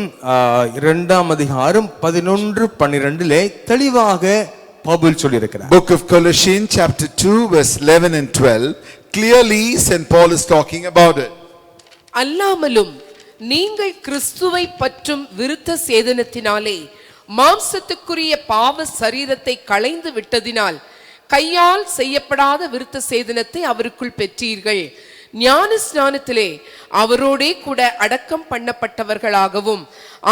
2ஆம் அதிகாரம் 11-12 தெளிவாக பவுல் சொல்லி இருக்கிறார். Book of Colossians chapter 2 verse 11 and 12, clearly St. Paul is talking about it. அல்லாமலும் நீங்கள் கிறிஸ்துவை பற்றும் விருத்த சேதனத்தினாலே மாம்சத்துக்குரிய பாவ சரீரத்தை களைந்து விட்டதினால் கையால் செய்யப்படாத விருத்த சேதனத்தை அவருக்குள் பெற்றீர்கள். ஞான ஸ்நானத்திலே அவரோடே கூட அடக்கம் பண்ணப்பட்டவர்களாகவும்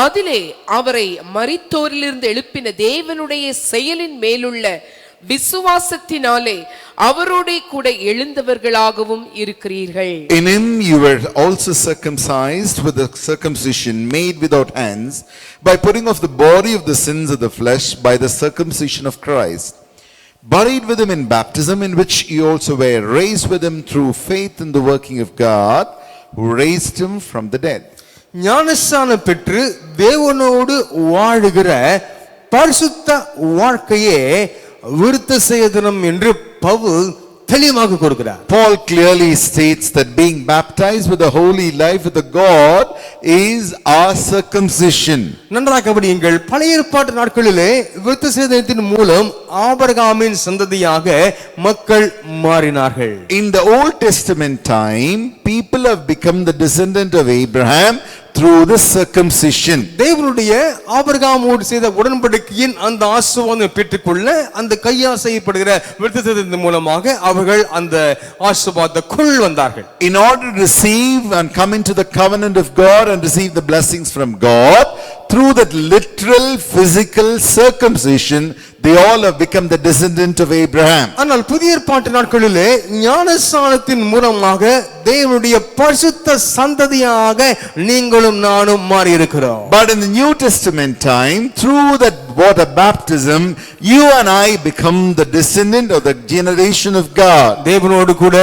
அதிலே அவரை மரித்தோரிலிருந்து எழுப்பின தேவனுடைய செயலின் மேலுள்ள விசுவாசத்தினாலே அவரோடே கூட எழுந்தவர்களாகவும் இருக்கிறீர்கள். In him you were also circumcised with a circumcision made without hands, by putting off the body of the sins of the flesh by the circumcision of Christ, buried with him in baptism, in which you also were raised with him through faith in the working of God, who raised him from the dead. ஞானஸ்நானம் பெற்று தேவனோடு வாழுகிற பரிசுத்த வாழ்க்கையே விருத்த சேதனம் என்று பவுல் தெளிவாக கொடுக்கிறார். Paul clearly states that being baptized with the holy life with the God is our circumcision. நன்றாக கவனியுங்கள். பழைய ஏற்பாட்டு நாட்களிலே விருத்த சேதனத்தின் மூலம் ஆபிரகாமின் சந்ததியாக மக்கள் மாறினார்கள். In the Old Testament time, people have become the descendant of Abraham through the circumcision. தேவனுடைய ஆபிரகாமோடு செய்த உடன்படிக்கையின் அந்த ஆசீர்வாதத்தை பெற்றுக்கொள்ள அந்த கையால் செய்யப்படுகிற விருத்த சேதனத்தின் மூலமாக அவர்கள் அந்த ஆசீர்வாதத்துக்குள் வந்தார்கள். In order to receive and come into the covenant of God and receive the blessings from God, through that literal physical circumcision, they all have become the descendant of Abraham. ஆனால் புதிய ஏற்பாட்டு நாட்களிலே ஞானஸ்நானத்தின் மூலமாக தேவனுடைய பரிசுத்த சந்ததியாக நீங்களும் நானும் மாறி இருக்கிறோம். But in the New Testament time, through that water baptism, you and I become the descendant of the generation of God. தேவனோடு கூட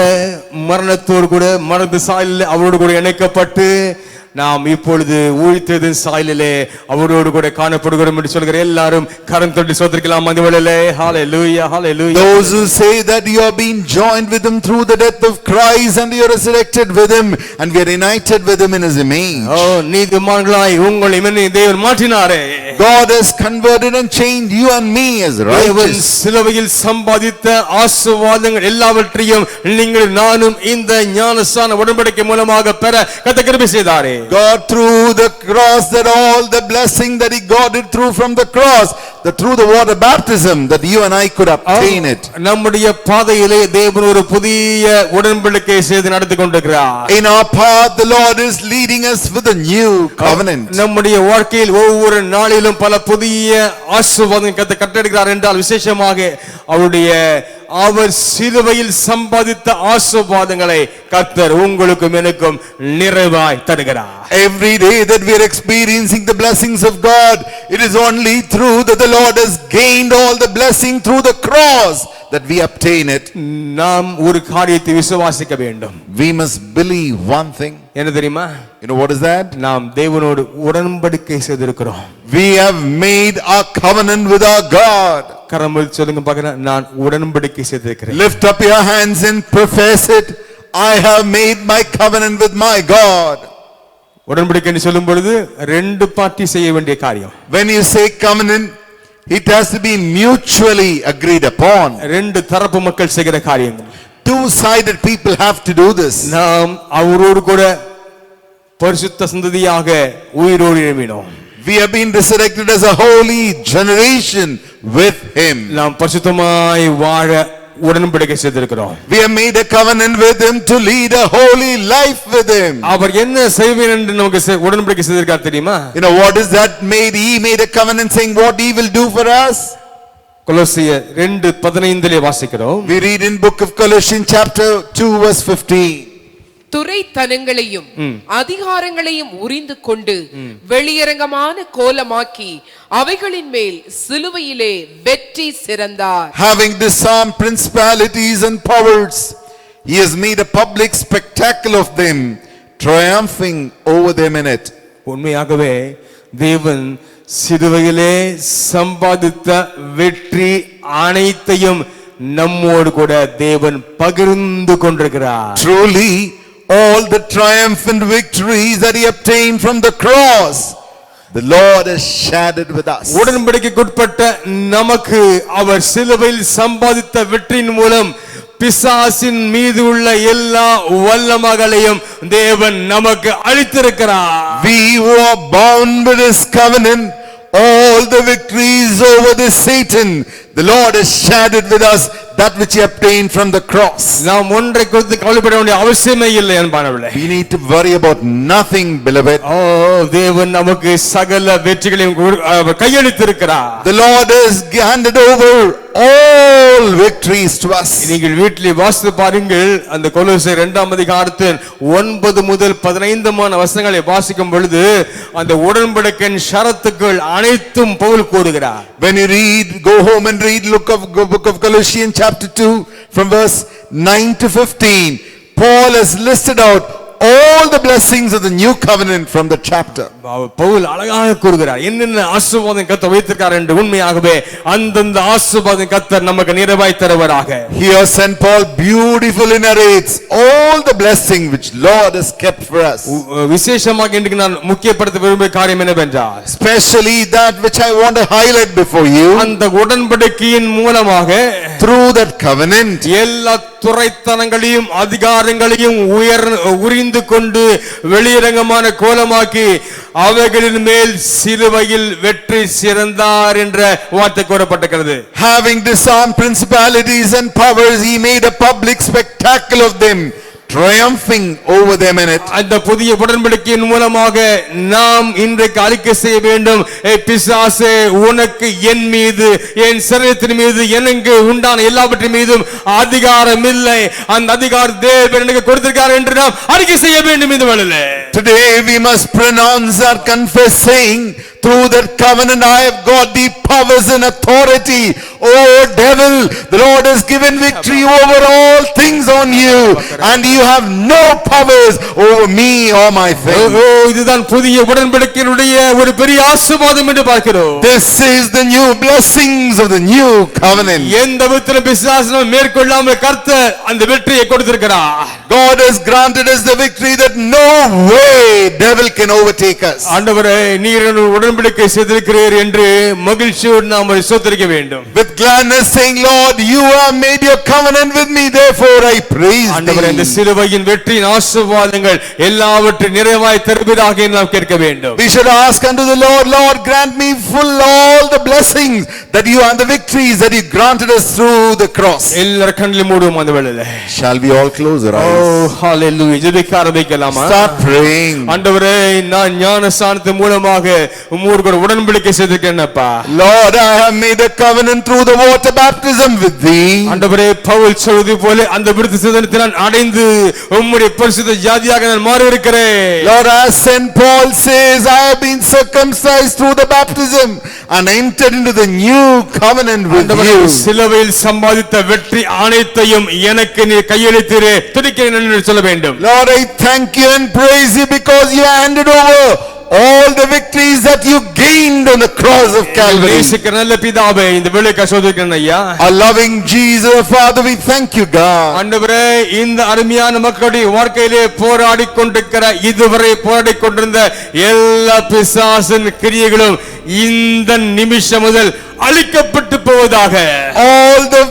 மரணத்தோடு கூட மரண சாயலில் அவரோடு கூட இணைக்கப்பட்டு நாம் இப்பொழுது ஊழியத்தின் சாயலிலே அவரோடு கூட காணப்படுகிறோம் என்று சொல்கிற எல்லாரும் கரம் தட்டி சோதரிக்கலாம். அந்த வேளையிலே ஹalleluya hallelujah. Those who say that you have been joined with him through the death of Christ and you are resurrected with him and we are united with him in his image. நீதிமான்களாய் உங்களை தேவன் மாற்றினாரே. God has converted and changed you and me as righteous. சிலுவையில் சம்பாதித்த ஆசீர்வாதங்கள் எல்லாவற்றையும் நீங்கள் நானும் இந்த ஞானஸ்நான உடன்படிக்கை மூலமாக பெற கர்த்தர் கிருபை செய்தாரே. God through the cross, that all the blessing that he got it through from the cross, that through the water baptism that you and I could obtain it. நம்முடைய பாதையிலே தேவன் ஒரு புதிய உடன்படிக்கை செய்து நடத்தி கொண்டிருக்கிறார். In our path the Lord is leading us with a new covenant. நம்முடைய வாழ்க்கையில் ஒவ்வொரு நாளிலும் பல புதிய ஆசீர்வாதங்களை கர்த்தர் கட்டளையிடுகிறார் என்றால் விசேஷமாக அவர் சிலுவையில் சம்பாதித்த ஆசீர்வாதங்களை கர்த்தர் உங்களுக்கும் எனக்கும் நிறைவாய் தருகிறார். Every day that we are experiencing the blessings of God, it is only through that the Lord has gained all the blessing through the cross that we obtain it. நாம் ஒரு காரியத்தை விசுவாசிக்க வேண்டும். We must believe one thing. என்ன தெரியுமா? You know what is that? நாம் தேவனோடு உடன்படிக்கை செய்திருக்கிறோம். We have made our covenant with our God. கரமேல் சொல்லுங்க பார்க்கலாம். நான் உடன்படிக்கை செய்திருக்கிறேன். Lift up your hands and profess it. I have made my covenant with my God. உடன்படிக்கை சொல்லும் பொழுது ரெண்டு பார்ட்டி செய்ய வேண்டிய காரியம். When you say covenant, it has to be mutually agreed upon. ரெண்டு தரப்பு மக்கள் செய்கிற காரியங்கள். Two-sided people have to do this. நாம் அவரோடு கூட பரிசுத்த சந்ததியாக உயிரோடு எழும்பினோம். We have been resurrected as a holy generation with him. நாம் பரிசுத்தமாய் வாழ உடன்படிக்கை செய்திருக்கிறோம். We have made a covenant with him to lead a holy life with him. அவர் என்ன செய்வார் என்று நமக்கு உடன்படிக்கை செய்திருக்கார் தெரியுமா? You know what is that made? He made a covenant saying what he will do for us. கொலோசியர் 2:15 வாசிக்கிறோம். We read in book of Colossians chapter 2 verse 15. துரைத்தனங்களையும் அதிகாரங்களையும் உரிந்து கொண்டு வெளியரங்கமான கோலமாக்கி அவைகளின் மேல் சிலுவையிலே வெற்றி சிறந்தார். Having disarmed principalities and powers, he has made a public spectacle of them, triumphing over them in it. உண்மையாகவே தேவன் சிலுவையிலே சம்பாதித்த வெற்றி அனைத்தையும் நம்மோடு கூட தேவன் பகிர்ந்து கொண்டிருக்கிறார். Truly, all the triumphant victories that he obtained from the cross, the Lord has shared it with us. உடன்படிக்கைக்குட்பட்ட நமக்கு அவர் சிலுவையில் சம்பாதித்த வெற்றியின் மூலம் பிசாசின் மீது உள்ள எல்லா வல்லமைகளையும் தேவன் நமக்கு அளித்திருக்கிறார். We who are bound with his covenant, all the victories over this Satan, the Lord has shared it with us, that which he obtained from the cross. நாம் ஒன்றை குறித்து கவலைப்பட வேண்டிய அவசியமே இல்லை என்பானவர்களே. We need to worry about nothing, beloved. தேவன் நமக்கு சகல வெற்றிகளையும் கையளித்திருக்கிறார். The Lord has handed over all victories to us. நீங்கள் வீட்டிலே வாசித்து பாருங்கள், அந்த கொலோசியர் 2ஆம் அதிகாரத்தின் 9 முதல் 15 வசனங்களை வாசிக்கும் பொழுது அந்த உடன்படிக்கையின் ஷரத்துக்கள் அனைத்தும் பவுல் கூறுகிறார். When you read, go home and read book of Colossians chapter 2 from verse 9 to 15, Paul has listed out all the blessings of the new covenant from the chapter. Pavul அழகாக கூறுகிறார் என்னென்ன ஆசீர்வாதம் கர்த்தர் வைத்திருக்கிறார் என்று. உண்மையாகவே அந்தந்த ஆசீர்வாதம் கர்த்தர் நமக்கு நிறைவாய் தருவாராக. Here Saint Paul beautifully narrates all the blessing which Lord has kept for us. விசேஷமாக இன்றைக்கு நான் முக்கியப்படுத்த விரும்பிய காரியம் என்னவென்றால், especially that which I want to highlight before you, அந்த உடன்படிக்கையின் மூலமாக through that covenant, எல்லா துரைத்தனங்களையும் அதிகாரங்களையும் உரிந்து கொண்டு வெளியரங்கமான கோலமாக்கி அவைகளின் மேல் சிலுவையில் வெற்றி சிறந்தார் என்ற வார்த்தை கூறப்பட்டிருக்கிறது. having disarmed principalities and powers, he made a public spectacle of them, triumphing over them in it. அந்த புதிய உடன்படிக்கையின் மூலமாக நாம் இன்றைக்கு அறிக்கை செய்ய வேண்டும், பிசாசே உனக்கு என் மீது என் சரீரத்தின் மீது எனக்கு உண்டான எல்லாவற்றின் மீதும் அதிகாரம் இல்லை, அந்த அதிகாரம் தேவன் எனக்கு கொடுத்திருக்கிறார் என்று நாம் அறிக்கை செய்ய வேண்டும். இந்த வேளையிலே today we must pronounce or confess, saying, through that covenant I have got the powers and authority. Oh devil, the Lord has given victory over all things on you, and you have no powers over me or my faith. இதுதான் புதிய உடன்படிக்கையினுடைய ஒரு பெரிய ஆசீர்வாதம் என்று பார்க்கிறோம். This is the new blessings of the new covenant. எந்த விதத்திலும் பிசாசு மேற்கொள்ளாமல் கர்த்தர் அந்த வெற்றியை கொடுத்திருக்கிறார். God has granted us the victory that no way devil can overtake us. ஆண்டவரே, நீர் உடன்படிக்கை செய்திருக்கிறீர் என்று மகிழ்ச்சியோடு நாம் ஸ்தோத்திரிக்க வேண்டும். With gladness saying, Lord, you have made your covenant with me, therefore I praise thee. ஆண்டவரே, இந்த சிலுவையின் வெற்றியின் ஆசீர்வாதங்கள் எல்லாவற்றையும் நிறைவாய் தருவதாக நாம் கேட்க வேண்டும். We should ask unto the Lord, Lord, grant me full all the blessings that you and the victories that you granted us through the cross. எல்லாரும் கண்களை மூடுவோம் அந்த வேளையிலே. Shall we all close our eyes? Oh hallelujah. ஜெபிக்க ஆரம்பிக்கலாமா? Start praying. ஆண்டவரே, நான் ஞானஸ்நானத்தின் மூலமாக உம்மோடு கூட உடன்படிக்கை செய்திருக்கிறேனப்பா. Lord, I have made a covenant through the water baptism with thee. ஆண்டவரே, பவுல் சொல்வது போல அந்த விருத்த சேதனத்தை நான் அடைந்து உம்முடைய பரிசுத்த ஜாதியாக நான் மாறி இருக்கிறேன். Lord, as Saint Paul says, I have been circumcised through the baptism and entered into the new covenant with you. சிலுவையில் சம்பாதித்த வெற்றி அனைத்தையும் எனக்கு நீ கையளித்தீரே, துதிக்கிறேன் என்று சொல்ல வேண்டும். Lord, I thank you and praise you because you handed over all the victories that you gained on the cross of Calvary. நல்ல பிதாவே, இந்த வேளைக்கு சோதிக்கிறேன் ஐயா. Our loving Jesus, Father, we thank you, God. ஆண்டவரே, இந்த அருமையான மக்களுடைய வாழ்க்கையிலே போராடி கொண்டிருக்கிற, இதுவரை போராடி கொண்டிருந்த எல்லா பிசாசின் கிரியைகளும் இந்த நிமிஷம் முதல் அழிக்கப்பட்டு போவதாக. All the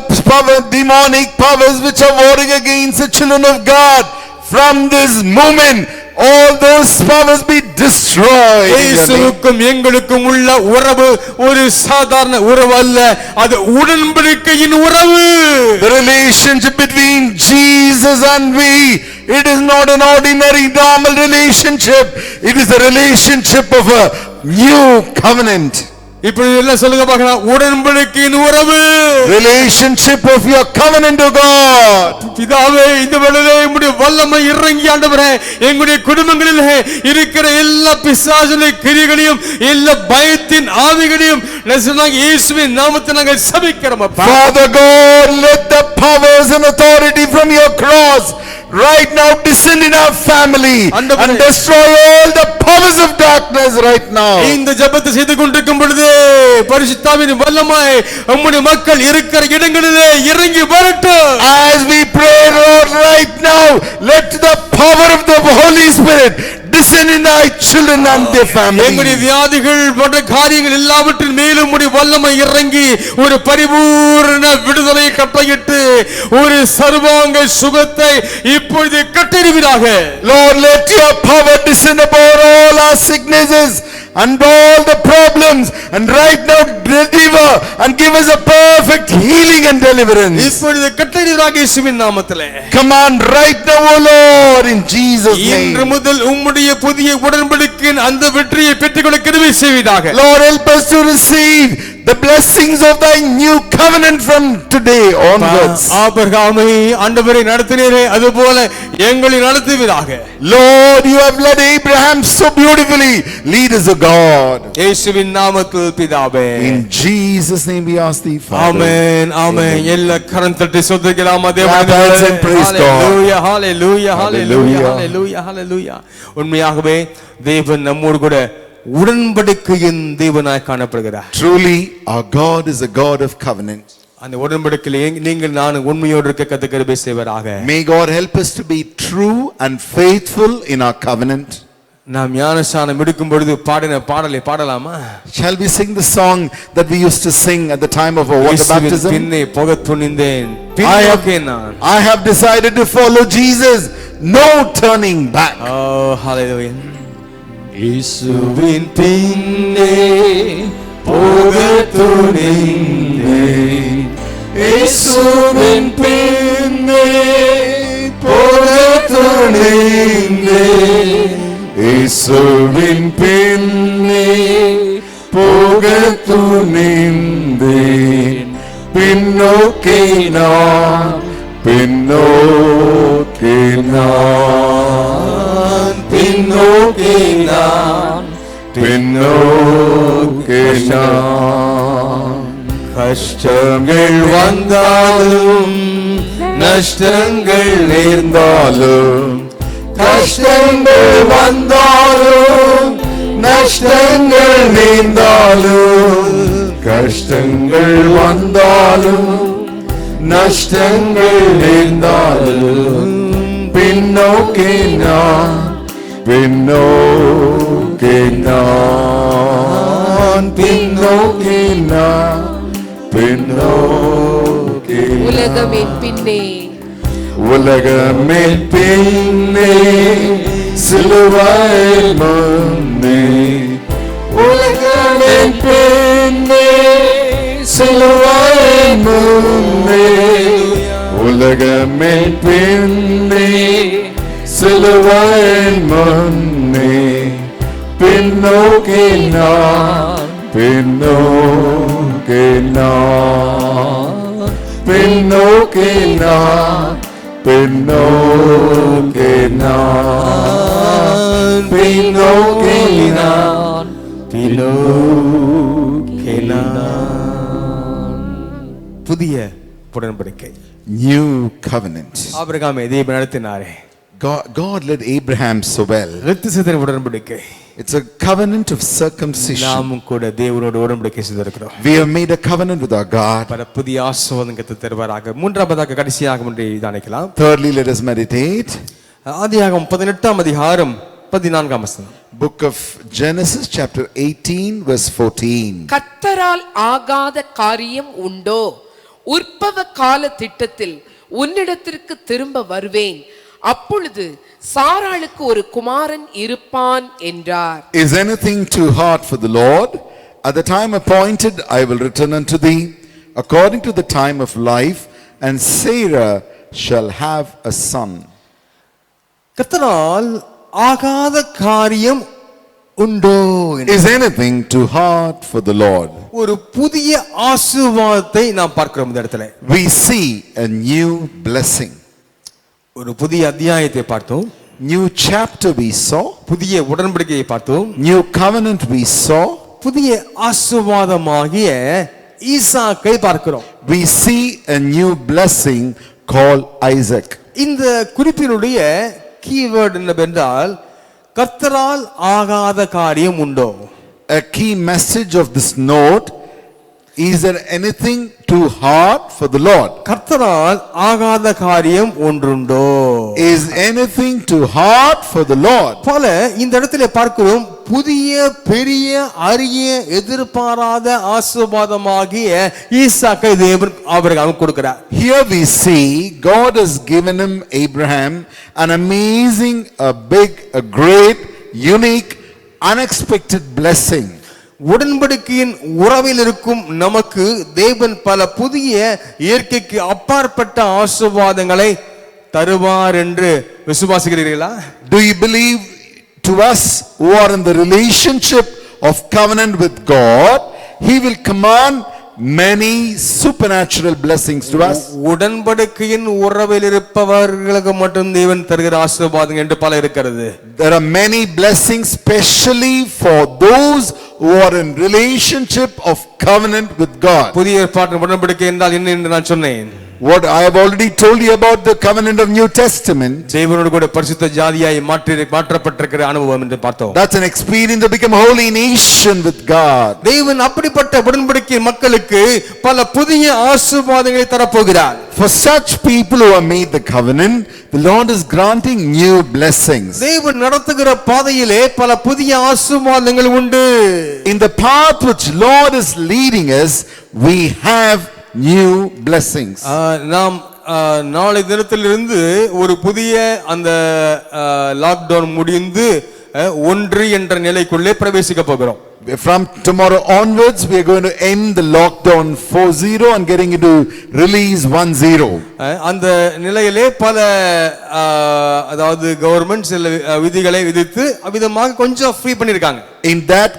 demonic powers which are warring against the children of God, from this moment all those powers be destroyed. இயேசுவுக்கும் எங்களுக்கும் உள்ள உறவு ஒரு சாதாரண உறவு அல்ல, அது உடன்படிக்கையின் உறவு. The relationship between Jesus and we, it is not an ordinary normal relationship, it is a relationship of a new covenant. இப்படி என்ன சொல்லுங்க பார்க்கலாம், உடன்படிக்கையின் உறவு, relationship of your covenant to God. பிதாவே இந்த வேளையிலே உம்முடைய வல்லமை இறங்கி ஆண்டவரே எங்களுடைய குடும்பங்களிலே இருக்கிற எல்லா பிசாசுடைய கிரியைகளையும் எல்லா பயத்தின் ஆவிகளையும் இயேசுவின் நாமத்தில் நாங்கள் சபிக்கிறோம். Father God, let the powers and authority from your cross right now descend in our family and destroy all the powers of darkness right now. இந்த ஜெபத்தை செய்து கொண்டிருக்கும் பொழுது பரிசுத்தாவின் வல்லமை நம்முடைய மக்கள் இருக்கிற இடங்களிலே இறங்கி வரட்டும். As we pray, Lord, right now, let the power of the Holy Spirit descend in thy children and their families. எங்களுடைய வியாதிகள் போன்ற காரியங்கள் எல்லாவற்றின் மேலும் உம்முடைய வல்லமை இறங்கி ஒரு பரிபூரண விடுதலை கட்டளையிட்டு ஒரு சர்வாங்க சுகத்தை இப்பொழுது கட்டளையிடுவீராக. Lord, let your power descend upon all our sicknesses and all the problems, and right now deliver and give us a perfect healing and deliverance. இப்பொழுது கட்டளையிடுவீராக இயேசுவின் நாமத்திலே. Command right now, O Lord, in Jesus' name. இன்று முதல் உம்முடைய புதிய உடன்படிக்கையின் அந்த வெற்றியை பெற்றுக்கொள்ள கிருபை செய்வீராக. Lord, help us to receive the blessings of thy new covenant from today onwards. ஆபிரகாமை ஆண்டவரை நடத்தினீரே அதுபோல எங்களை நடத்துவீராக. Lord, you have led Abraham so beautifully. Lead us, O God. இயேசுவின் நாமத்தில் பிதாவே. In Jesus' name we ask thee, Father. ஆமென் ஆமென். எல்லா கரம் தட்டி சொல்லுகிறோம் Clap hands and praise God. ஹalleluya ஹalleluya ஹalleluya ஹalleluya ஹalleluya. உண்மையாகவே தேவன் நம்மோடு கூட உடன்படிக்கையின் தேவனாய் காணப்படுகிறார். Truly, our God is a God of covenant. அந்த உடன்படிக்கையில் நீங்கள் நான் உண்மையோடு இருக்க கர்த்தர் கிருபை செய்வாராக. May God help us to be true and faithful in our covenant. நாம் ஞானஸ்நானம் எடுக்கும் பொழுது பாடின பாடலை பாடலாமா? Shall we sing the song that we used to sing at the time of our water baptism? பின்னே போகத் துணிந்தேன், I have decided to follow Jesus, no turning back. Oh, hallelujah. இயேசுவின் பின்னே போகத் துணிந்தேன், இயேசுவின் பின்னே போகத் துணிந்தேன், இயேசுவின் பின்னே போகத் துணிந்தேன், பின்னோக்கி நான், பின்னோக்கி நான், பின்னோக்கி நான், பின்னோக்கி நான். கஷ்டங்கள் வந்தாலும் நஷ்டங்கள் நேர்ந்தாலும், கஷ்டங்கள் வந்தாலும் நஷ்டங்கள் நேர்ந்தாலும், கஷ்டங்கள் வந்தாலும் நஷ்டங்கள் நேர்ந்தாலும், பின்னோக்கி நான், பின்னோக்கி நான், பின்னோக்கி நான், பின்னோக்கி நான். உலகமென் பின்னே உலகமேல் பின்னே சிலுவையில் முன்னே, உலகமேல் பின்னே சிலுவையில் முன்னே, உலகமேல் பின்னே சிலுவையில் முன்னே, பின்னோக்கி நான், பின்னோக்கி நான், பின்னோக்கி நான், பின்னோக்கி நான், பின்னோக்கி நான், பின்னோக்கி நான். புதிய உடன்படிக்கை, new covenant. ஆபிரகாமை தேவன் நடத்தினாரே. God led Abraham so well. இரத்திசத்தின் உடன்படிக்கை. It's a covenant of circumcision. நாமும் கூட தேவனோடு உடன்படிக்கை செய்திருக்கிறோம். We have made a covenant with our God. பல புதிய ஆசீர்வாதம் கர்த்தர் தருவாராக. மூன்றாவதாக கடைசியாக ஒன்றை தியானிக்கலாம். Thirdly, let us meditate. ஆதியாகமம் 18ஆம் அதிகாரம் 14ஆம் வசனம். Book of Genesis chapter 18 verse 14. கர்த்தரால் ஆகாத காரியம் உண்டோ? உற்பவ கால திட்டத்தில் உன்னிடத்திற்கு திரும்ப வருவேன், அப்பொழுது சாராளுக்கு ஒரு குமாரன் இருப்பான் என்றார். Is anything too hard for the Lord? At the time appointed I will return unto thee according to the time of life, and Sarah shall have a son. கர்த்தரால் ஆகாத காரியம் உண்டோ? Is anything too hard for the Lord? ஒரு புதிய ஆசீர்வாதத்தை நாம் பார்க்கிறோம் இந்த இடத்துல. We see a new blessing. ஒரு புதிய அத்தியாயத்தை பார்த்தோம். New chapter we saw. புதிய உடன்படிக்கையை பார்த்தோம். New covenant we saw. புதிய ஆசீர்வாதமாகிய ஈசாக்கை பார்க்கிறோம். We see a new blessing called Isaac. இந்த குறிப்பினுடைய கீவேர்ட் என்னவென்றால் கர்த்தரால் ஆகாத காரியம் உண்டோ? A key message of this note: is there anything too hard for the Lord? கர்த்தரால் ஆகாத காரியம் ஒன்றுண்டோ? Is anything too hard for the Lord? போல இந்த இடத்துல பார்க்கிறோம் புதிய பெரிய அரிய எதிர்பாராத ஆசீர்வாதமாகிய ஈசாக்கை தேவன் ஆபிரகாமுக்கு கொடுக்கிறார். Here we see God has given him, Abraham, an amazing, a big, a great, unique, unexpected blessing. உடன்படிக்கையின் உறவில் இருக்கும் நமக்கு தேவன் பல புதிய இயற்கைக்கு அப்பாற்பட்ட ஆசீர்வாதங்களை தருவார் என்று விசுவாசிக்கிறீர்களா? Do you believe to us who are in the relationship of covenant with God, He will command many supernatural blessings to us? உடன்படிக்கையின் உறவில் இருப்பவர்களுக்கு மட்டும் தேவன் தருகிற ஆசீர்வாதம் என்று பல இருக்கிறது. There are many blessings specially for those who are in relationship of covenant with God. புதிய ஏற்பாட்டின் உடன்படிக்கை என்றால் என்ன என்று நான் சொன்னேன். What I have already told you about the covenant of New Testament, தேவனோடு கூட பரிசுத்த ஜாதியாய் மாற்றப்பட்டிருக்கிற அனுபவம் என்று பார்த்தோம். that's an experience to become a holy nation with God. தேவன் அப்படிப்பட்ட உடன்படிக்கை மக்களுக்கு பல புதிய ஆசீர்வாதங்களை தரப்போகிறார். For such people who have made the covenant, the Lord is granting new blessings. தேவன் நடத்துகிற பாதையிலே பல புதிய ஆசீர்வாதங்கள் உண்டு. In the path which Lord is leading us, we have new blessings. நாம் நாளை தினத்திலிருந்து ஒரு புதிய அந்த லாக்டவுன் முடிந்து 1 என்ற நிலைக்குள்ளே பிரவேசிக்க போகிறோம். From tomorrow onwards, we are going to end the lockdown 4.0 and getting into release 1.0. அந்த நிலையிலே பல அதாவது கவர்மெண்ட் சில விதிகளை விதித்து அவிதமாக கொஞ்சம் ஃப்ரீ பண்ணிருக்காங்க. In that,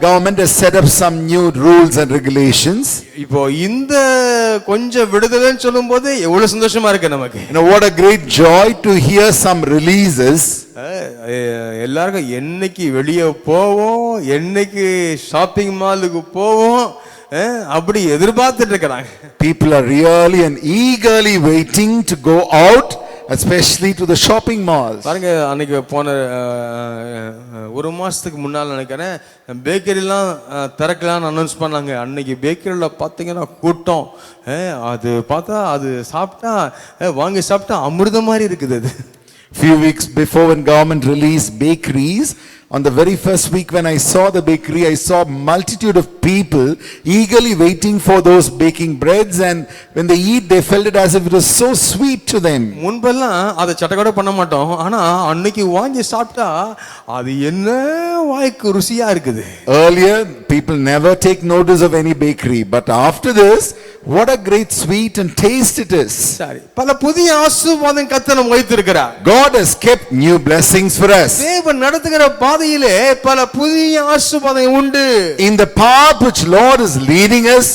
government has set up some new rules and regulations. இப்போ இந்த கொஞ்சம் விடுதலைன்னு சொல்லும்போது எவ்வளவு சந்தோஷமா இருக்கு நமக்கு. You know what a great joy to hear some releases. எல்லாருக்கும் என்னைக்கு வெளியே போவோம், என்னைக்கு ஷாப்பிங் மாலுக்கு போவோம் அப்படி எதிர்பார்த்துட்டு இருக்கிறாங்க. People are really and eagerly waiting to go out, especially to the shopping malls. பாருங்க, அன்னைக்கு போன ஒரு மாசத்துக்கு முன்னால் நினைக்கிறேன் பேக்கரிலாம் திறக்கலான்னு அனௌன்ஸ் பண்ணாங்க. அன்னைக்கு பேக்கரியில் பார்த்தீங்கன்னா கூட்டம். அது பார்த்தா அது சாப்பிட்டா வாங்கி சாப்பிட்டா அமிர்தம் மாதிரி இருக்குது அது. Few weeks before, when government released bakeries, on the very first week when I saw the bakery, I saw multitude of people eagerly waiting for those baking breads, and when they eat, they felt it as if it was so sweet to them. முன்பெல்லாம் அதை சட்டக்கோட பண்ண மாட்டோம், ஆனா அன்னைக்கு வாங்கி சாப்பிட்டா அது என்ன வாய்க்கு ருசியா இருக்குது. Earlier, people never take notice of any bakery, but after this, what a great sweet and taste it is. சரி, பல புதிய ஆசீர்வாதம் கர்த்தர் நமக்கு வைத்திருக்கிறார். God has kept new blessings for us. தேவன் நடத்துகிற பாதையிலே பல புதிய ஆசீர்வாதம் உண்டு. In the path which Lord is leading us,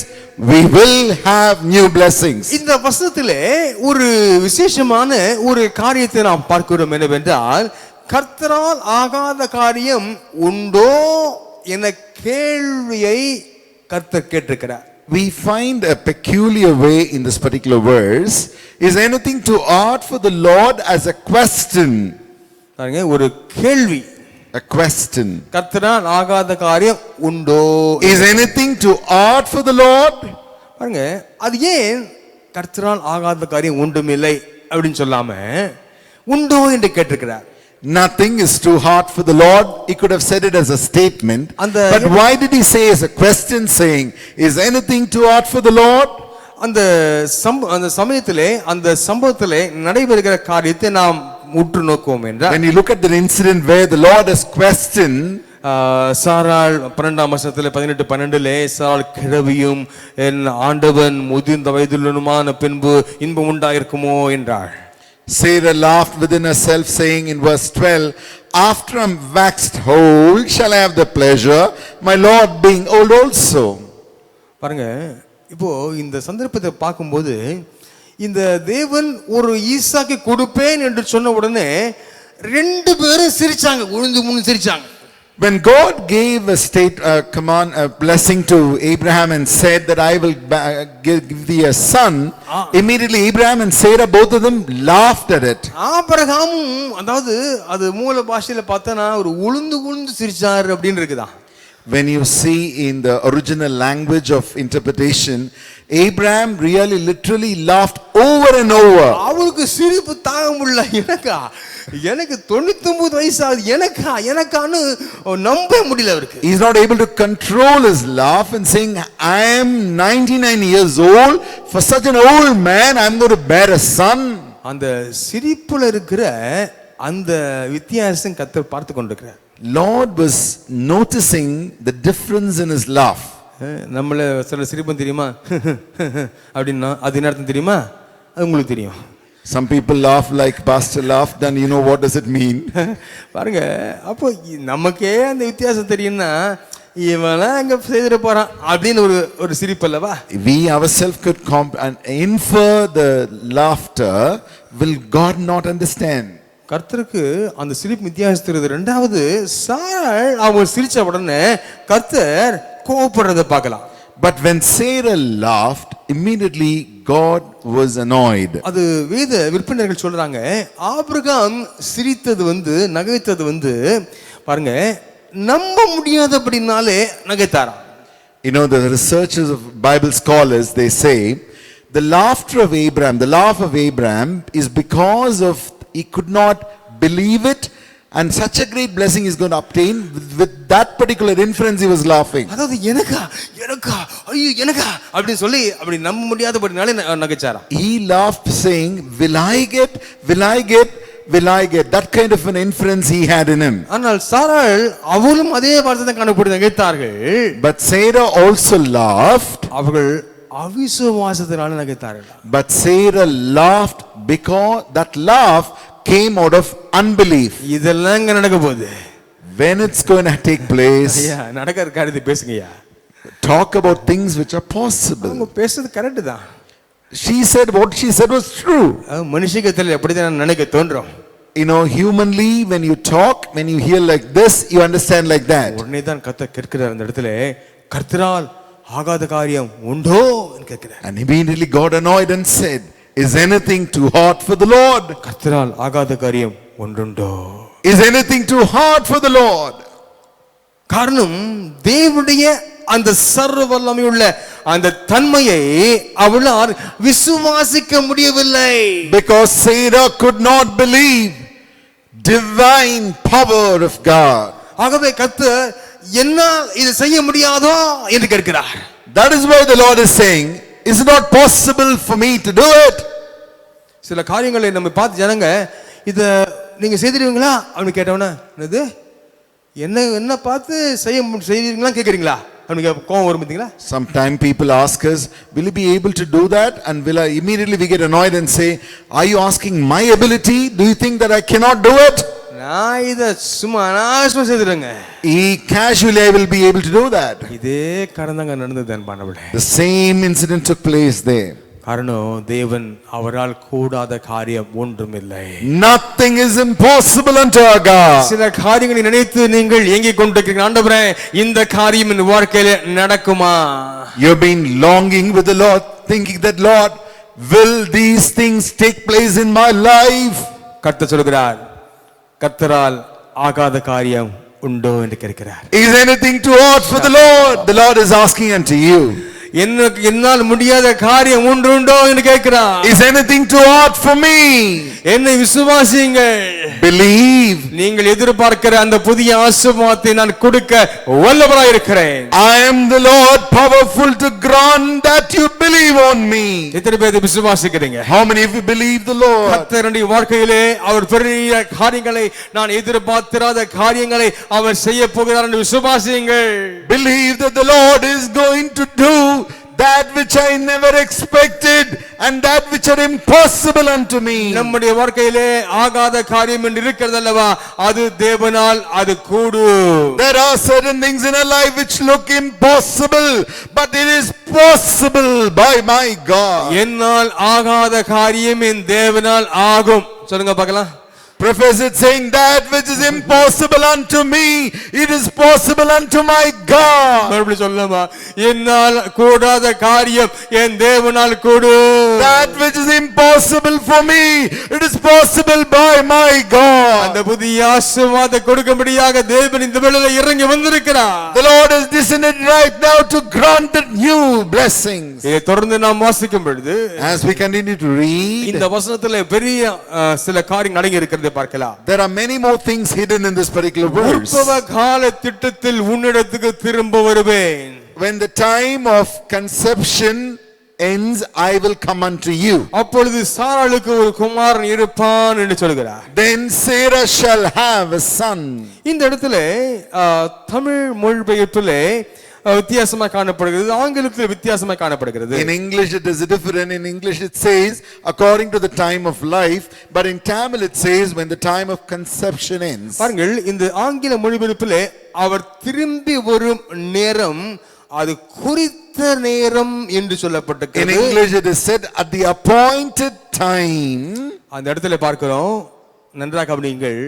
we will have new blessings. இந்த வசனத்திலே ஒரு விசேஷமான ஒரு காரியத்தை நாம் பார்க்கிறோம். என்னவென்றால், கர்த்தரால் ஆகாத காரியம் உண்டோ என கேள்வியை கர்த்தர் கேட்டிருக்கிறார். We find a peculiar way in this particular verse. Is anything too hard for the Lord? As a question. பாருங்க, ஒரு கேள்வி. A question. கர்த்தரால் ஆகாத காரியம் உண்டோ? Is anything too hard for the Lord? பாருங்க, அது ஏன் கர்த்தரால் ஆகாத காரியம் ஒன்றுமில்லை அப்படின்னு சொல்லாம உண்டோ என்று கேட்டிருக்கிறார். Nothing is too hard for the Lord. He could have said it as a statement. But why did he say as a question, saying, is anything too hard for the Lord? அந்த சமயத்திலே அந்த சம்பவத்திலே நடைபெறுகிற காரியத்தை நாம் உற்று நோக்குவோம் என்றால், when you look at the incident where the Lord has questioned, சாராள் 12ஆம் வசனத்திலே 18:12 சாராள் கிழவியும் என் ஆண்டவன் முதிர்ந்த வயதுள்ளனுமான பின்பு இன்பம் உண்டாயிருக்குமோ என்றாள். Sarah laughed within herself, saying in verse 12, after I'm waxed old, shall I have the pleasure, my Lord being old also. பாருங்க, இப்போ இந்த சந்தர்ப்பத்தை பார்க்கும்போது இந்த தேவன் ஒரு ஈசாக்கை கொடுப்பேன் என்று சொன்ன உடனே ரெண்டு பேரும் சிரிச்சாங்க, உழுந்து சிரிச்சாங்க. When God gave a command, a blessing to Abraham and said that I will give thee a son, immediately Abraham and Sarah, both of them laughed at it. ஆபிரகாமும், அதாவது அது மூல பாஷையில பார்த்தனா ஒரு உழுந்து சிரிச்சார் அப்படின்னு இருக்குதா. When you see in the original language of interpretation, Abraham really literally laughed over and over. அவருக்கு சிரிப்பு தாங்க முடியல. எனக்கு 99 வயசு ஆகுது, எனக்கான்னு நம்ப முடியல அவருக்கு. He is not able to control his laugh and saying, I am 99 years old, for such an old man I am going to bear a son. அந்த சிரிப்புல இருக்கிற அந்த வித்தியாசம் கர்த்தர் பார்த்து கொண்டிருக்கிறார். Lord was noticing the difference in his laugh. நம்மள சில சிரிப்பு தெரியுமா அப்படின்னா அது என்ன அர்த்தம் தெரியுமா? அது உங்களுக்கு தெரியும். Some people laugh like pastor laughed, and you know what does it mean? பாருங்க, அப்போ நமக்கே அந்த வித்தியாசம் தெரியும்னா இவெல்லாம் அங்க செய்திட போறான் அப்படின்னு ஒரு சிரிப்பு அல்லவா? We ourselves could and infer the laughter. Will God not understand? கர்த்தருக்கு அந்த சிரிப்பு வித்தியாசம் தெரியுது. ரெண்டாவது, சாராள் அவங்க சிரிச்ச உடனே கர்த்தர் கோபப்படுறதை பார்க்கலாம். But when Sarah laughed, immediately God was annoyed. அது வேத விற்பனர்கள் சொல்றாங்க, ஆபிரகாம் சிரித்தது நகைத்தது பாருங்க, நம்ப முடியாதபடினாலே நகைத்தாராம். You know, the researchers of Bible scholars, they say the laughter of Abraham, the laugh of Abraham is because of he could not believe it, and such a great blessing is going to obtain. With that particular inference he was laughing. அதாவது எனக்கா அப்படி சொல்லி அப்படி நம்ப முடியாதபடினாலே நகைச்சாராம். He laughed saying, will I get that kind of an inference he had in him. ஆனால் சாராள் அவளும் அதே வார்த்தை தான் காணப்பட்டு நகைத்தார்கள். But Sarah also laughed. அவர்கள் அவிசுவாசத்தினால நகைத்தார்கள். But Sarah laughed because that laugh came out of unbelief. இதெல்லாம் எங்க நடக்க போகுது? When it's going to take place? ஐயா, நடக்கிற காரியத்தை பேசுங்கய்யா. Talk about things which are possible. அவங்க பேசுறது கரெக்ட் தான். She said what she said was true. மனுஷகத்தில் எப்படிதான் நினைக்க தோன்றும். You know, humanly when you talk, when you hear like this, you understand like that. உடனே தான் கர்த்தர் கேட்கிறார் அந்த இடத்துல, கர்த்தரால் ஆகாத காரியம் உண்டோ என்று கேட்கிறார். And immediately God annoyed and said, is anything too hard for the Lord? கர்த்தரால் ஆகாத காரியம் ஒன்றுண்டோ? Is anything too hard for the Lord? காரணம், தேவனுடைய அந்த சர்வ வல்லமையுள்ள அந்த தன்மையை அவளால் விசுவாசிக்க முடியவில்லை. Because Sarah could not believe divine power of God. ஆகவே கர்த்தர் என்னால் இது செய்ய முடியாதோ என்று கேட்கிறார். That is why the Lord is saying, is it not possible for me to do it? சில காரியங்களை நம்ம பார்த்து ஜனங்க இத நீங்க செய்திருவீங்களா அப்படின்னு கேட்டவன, என்னது என்ன பார்த்து செய்வீங்களா கேக்குறீங்களா அப்படின்னு கோவம் வரும் பாத்தீங்களா? Sometimes people ask us, will you be able to do that? And immediately we get annoyed and say, are you asking my ability? Do you think that I cannot do it? நான் இத சும்மா அனாவசியமா செய்திருங்க. Casually I will be able to do that. இதே காரணங்க நடந்தது அன்பானவர்களே. The same incident took place there. காரணம், தேவன் அவரால் கூடாத காரியம் ஒன்றுமில்லை. Nothing is impossible unto our God. சில காரியங்களை நினைத்து நீங்கள் ஏங்கிக் கொண்டிருக்கிறீங்க, ஆண்டவரே இந்த காரியம் என் வாழ்க்கையில நடக்குமா? You've been longing with the Lord, thinking that, Lord, will these things take place in my life? கர்த்தர் சொல்கிறார், கர்த்தரால் ஆகாத காரியம் உண்டோ என்று கேட்கிறார். Is anything too hard for the Lord? The Lord is asking unto you. என்னால் முடியாத காரியம் ஒன்றுண்டோ என்று கேட்கிறார். Is anything too hard for me? என்னை விசுவாசியுங்கள். Believe. நீங்கள் எதிர்பார்க்கிற அந்த புதிய ஆசீர்வாதத்தை நான் கொடுக்க வல்லவராய் இருக்கிறேன். I am the Lord, powerful to grant that you believe on me. எத்தனை பேர் விசுவாசிக்கிறீங்க? How many of you believe the Lord? கர்த்தருடைய வாழ்க்கையிலே அவர் பெரிய காரியங்களை, நான் எதிர்பார்த்திராத காரியங்களை அவர் செய்ய போகிறார் என்று விசுவாசியுங்கள். Believe that the Lord is going to do that which I never expected and that which are impossible unto me. நம்முடைய வாழ்க்கையிலே ஆகாத காரியம் என்று இருக்கிறது அல்லவா, அது தேவனால் அது கூடும். There are certain things in our life which look impossible, but it is possible by my God. என்னால் ஆகாத காரியம் என் தேவனால் ஆகும். சொல்லுங்க பார்க்கலாம். Profess it, saying that which is impossible unto me, it is possible unto my God. மறுபடியும் சொல்லலாமா? என்னால் கூடாத காரியம் என் தேவனால் கூடும். That which is impossible for me, it is possible by my God. அந்த புதிய ஆசீர்வாதத்தை கொடுக்கும்படியாக தேவன் இந்த வேளையிலே இறங்கி வந்திருக்கிறார். The Lord has descended right now to grant the new blessings. இதை தொடர்ந்து நாம் வாசிக்கும் பொழுது As we continue to read, இந்த வசனத்திலே பெரிய சில காரியங்கள் அடங்கி இருக்கிறதை பார்க்கலாம். there are many more things hidden in this particular verse. உற்பவ கால திட்டத்தில் உன்னிடத்துக்கு திரும்ப வருவேன். When the time of conception ends, I will come unto you. அப்பொழுது சாராளுக்கு ஒரு குமாரன் இருப்பான் என்று சொல்கிறார். Then Sarah shall have a son. இந்த இடத்துல தமிழ் மொழிபெயர்ப்பிலே வித்தியாசமாக காணப்படுகிறது, ஆங்கிலத்தில் வித்தியாசமாக காணப்படுகிறது. In English it is different. In English it says according to the time of life, but in Tamil it says when the time of conception ends. பாருங்கள், இந்த ஆங்கில மொழிபெயர்ப்பிலே அவர் திரும்பி வரும் நேரம் அது குறித்த நேரம் என்று சொல்லப்பட்டிருக்கிறது. In English it is said at the appointed time. அந்த இடத்துல பார்க்கிறோம், நன்றாக கவனியுங்கள்,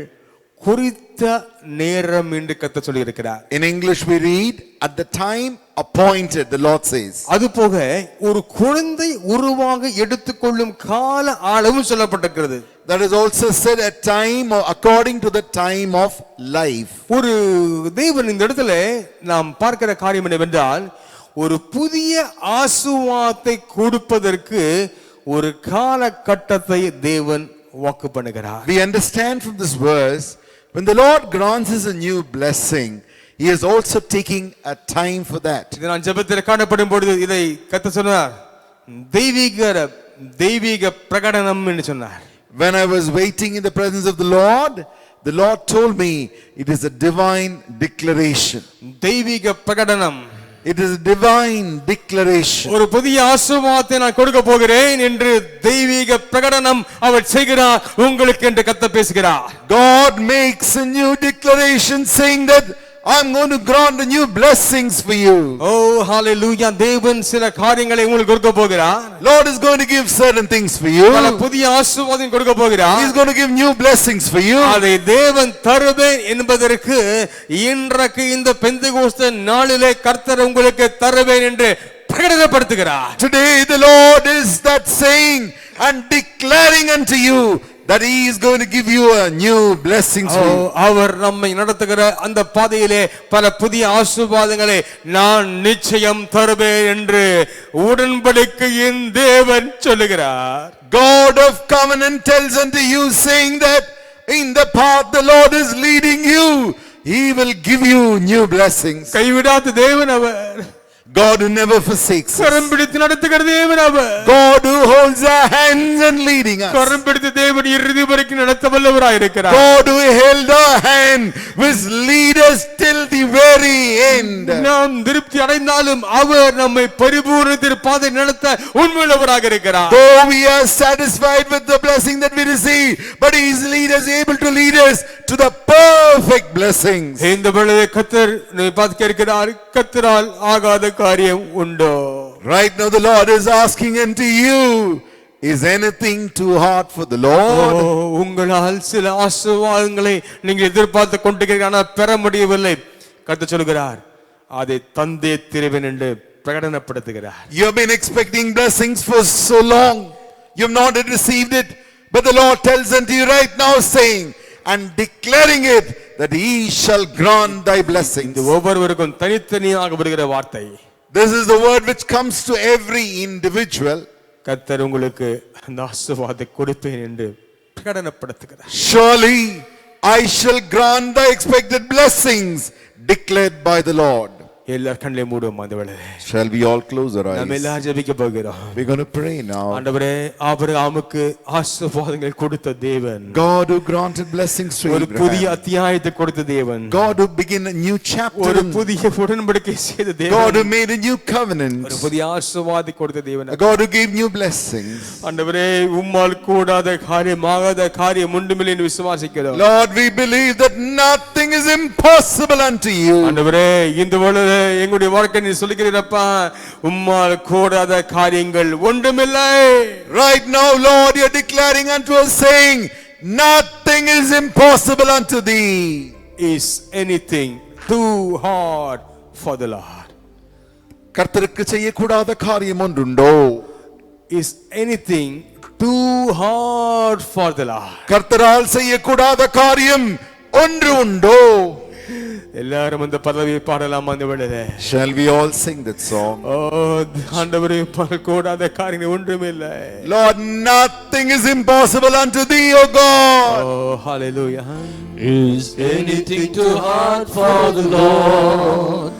குறித்த நேரம் என்று கர்த்தர் சொல்லி இருக்கிறார். In English we read at the time appointed, the Lord says. அது போக ஒரு குழந்தை உருவாக எடுத்துக்கொள்ளும் கால அளவு சொல்லப்பட்டிருக்கிறது. That is also said at time or according to the time of life. ஒரு தேவன் இந்த இடத்துல நாம் பார்க்கிற காரியம் என்னவென்றால், ஒரு புதிய ஆசீர்வாதத்தை கொடுப்பதற்கு ஒரு காலகட்டத்தை தேவன் வாக்கு பண்ணுகிறார். We understand from this verse, when the Lord grants us a new blessing, He is also taking a time for that. இதை நான் ஜெபத்தில் காணப்படும் பொழுது இதை கர்த்தர் சொன்னார், தெய்வீக பிரகடனம் என்று சொன்னார். When I was waiting in the presence of the Lord told me it is a divine declaration. தெய்வீக பிரகடனம். It is a divine declaration. ஒரு புதிய ஆசீர்வாதத்தை நான் கொடுக்க போகிறேன் என்று தெய்வீக பிரகடனம் அவர் செய்கிறார் உங்களுக்கு என்று கர்த்தர் பேசுகிறார். God makes a new declaration saying that I'm going to grant the new blessings for you. Oh hallelujah, தேவன் சில காரியங்களை உங்களுக்கு கொடுக்க போகிறார். Lord is going to give certain things for you. பல புதிய ஆசீர்வாதம் கொடுக்க போகிறார். He is going to give new blessings for you. அதை தேவன் தருவேன் என்பதற்கு இன்றைக்கு இந்த பெந்தெகோஸ்தே நாளிலே கர்த்தர் உங்களுக்கு தருவேன் என்று பிரகடனப்படுத்துகிறார். Today the Lord is that saying and declaring unto you that He is going to give you a new blessings for you. அவர் நம்மை நடத்துகிற அந்த பாதையிலே பல புதிய ஆசீர்வாதங்களை நான் நிச்சயம் தருவேன் என்று உடன்படிக்கையின் தேவன் சொல்லுகிறார். God of covenant tells unto you saying that in the path the Lord is leading you, He will give you new blessings. கைவிடாத தேவன் அவர். God who never forsakes us. கரம் பிடித்து நடத்துகிற தேவன் அவர். God who holds our hands and leading us. கரம் பிடித்து தேவன் இறுதி வரைக்கும் நடத்த வல்லவராய் இருக்கிறார். God who held our hand will lead us till the very end. நாம் திருப்தி அடைந்தாலும் அவர் நம்மை பரிபூரணத்தின் பாதை நடத்த உண்மையுள்ளவராக இருக்கிறார். Though we are satisfied with the blessing that we receive, but He is able to lead us to the perfect blessings. இந்த வேளையிலே கர்த்தர் நம்மை பார்த்து கேட்கிறார், கர்த்தரால் ஆகாத காரியம் உண்டோ? Right now the Lord is asking unto you, is anything too hard for the Lord? உங்களால் சில ஆசீர்வாதங்களை நீங்கள் எதிர்பார்த்து கொண்டிருக்கிறீர்கள், ஆனால் பெற முடியவில்லை. கர்த்தர் சொல்கிறார், அதை தந்தே தருவேன் என்று பிரகடனப்படுத்துகிறார். You have been expecting blessings for so long, you have not yet received it, but the Lord tells unto you right now saying and declaring it that He shall grant thy blessings. இது ஒவ்வொருவருக்கும் தனித்தனியாக வருகிற வார்த்தை. This is the word which comes to every individual. கர்த்தர் உங்களுக்கு அந்த ஆசீர்வாதத்தை கொடுப்பேன் என்று பிரகடனப்படுத்துகிறார். Surely I shall grant thy expected blessings declared by the Lord. எல்லார் கண்ணை மூடுவோம் அந்த வேளையிலே. Shall we all close our நாம் eyes? எல்லாரும் ஜெபிக்க போகிறோம். We're going to pray now. ஆண்டவரே, ஆபிரகாமுக்கு ஆசீர்வாதங்களை கொடுத்த தேவன், God who granted blessings to ஒரு புதிய Abraham, அத்தியாயத்தை கொடுத்த தேவன், God who began a new chapter, ஒரு புதிய உடன்படிக்கை செய்த God தேவன், who made a new covenant, ஒரு புதிய ஆசீர்வாதத்தை கொடுத்த தேவன். a God who gave new blessings. ஆண்டவரே, உம்மால் கூடாத காரியம் ஆகாத காரியம் ஒன்றுமில்லை என்று விசுவாசிக்கிறோம். Lord, we believe that nothing is impossible unto you. ஆண்டவரே, இந்த வேளையிலே எங்களுடைய வாழ்க்கை நீ சொல்லுகிறப்பா, உம்மால் கூடாத காரியங்கள் ஒன்றுமில்லை. Right now, Lord, you're declaring unto us, saying, nothing is impossible unto thee. Is anything too hard for the Lord? கர்த்தருக்கு செய்யக்கூடாத காரியம் ஒன்றுண்டோ? Is anything too hard for the Lord? கர்த்தரால் செய்யக்கூடாத காரியம் ஒன்று உண்டோ? எல்லாரும் அந்த பல்லவியை பாடலாம் அந்த வேளையிலே. Shall we all sing that song? ஆண்டவரே, கூடாத காரியம் ஒன்றுமில்லை. Lord, nothing is impossible unto thee, O God. Oh, hallelujah. Is anything too hard for the Lord?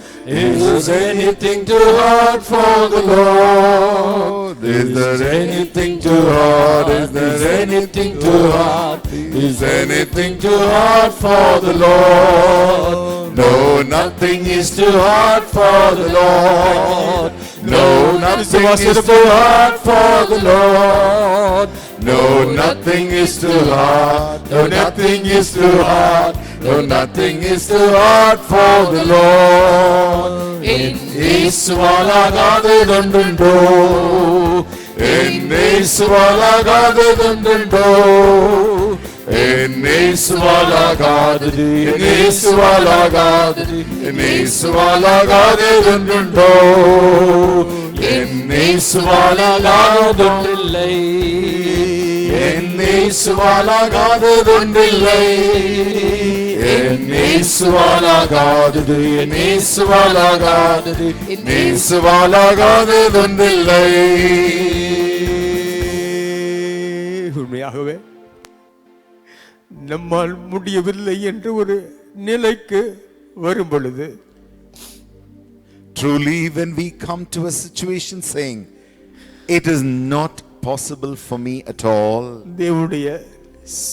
Is anything too hard for the Lord? Is there anything too hard? Is there anything too hard? Is anything too hard for the Lord? No, nothing is too hard for the Lord. No, nothing is too hard for the Lord. No, nothing is too hard. No, nothing is too hard. No, nothing is too hard for the Lord. In Iswalagadundo, in Iswalagadundo, in Iswalagadu, in Iswalagadu, in Iswalagadundo, in Iswalagadundo, in Iswalagadundo, in Iswalagadu, in Iswalagadu, in Iswalagadundo. உண்மையாகவே நம்மால் முடியவில்லை என்று ஒரு நிலைக்கு வரும் பொழுது, Truly, when we come to a situation saying, it is not possible for me at all, தேவனுடைய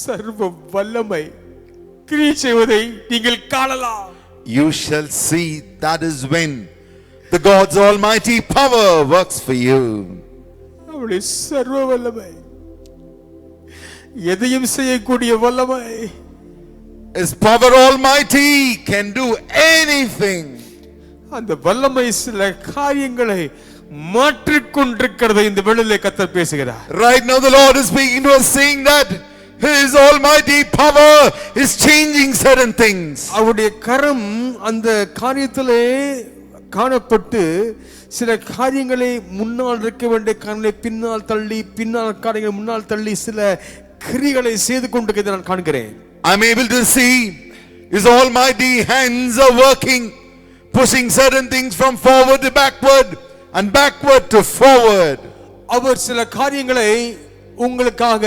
சர்வ வல்லமை கிரியை செய்வதை நீங்கள் காணலாம். you shall see that is when the God's almighty power works for you. அவருடைய சர்வ வல்லமை, எதையும் செய்யக்கூடிய வல்லமை, His power almighty can do anything. அந்த வல்லமை சில காரியங்களை மாற்றிக்கொண்டிருக்கிறதை இந்த வேளையிலே கர்த்தர் பேசுகிறார். Right now the Lord is speaking to us, saying that His almighty power is changing certain things. அவருடைய கரம் அந்த காரியத்திலே காணப்பட்டு சில காரியங்களை முன்னால் இருக்க வேண்டிய காரியங்களை பின்னால் தள்ளி, பின்னால் காரியங்களை முன்னால் தள்ளி சில கிரிகளை செய்து கொண்டிருக்கிறதை நான் காண்கிறேன். I'm able to see His almighty hands are working, pushing certain things from forward to backward and backward to forward. அவர் சில காரியங்களை உங்களுக்காக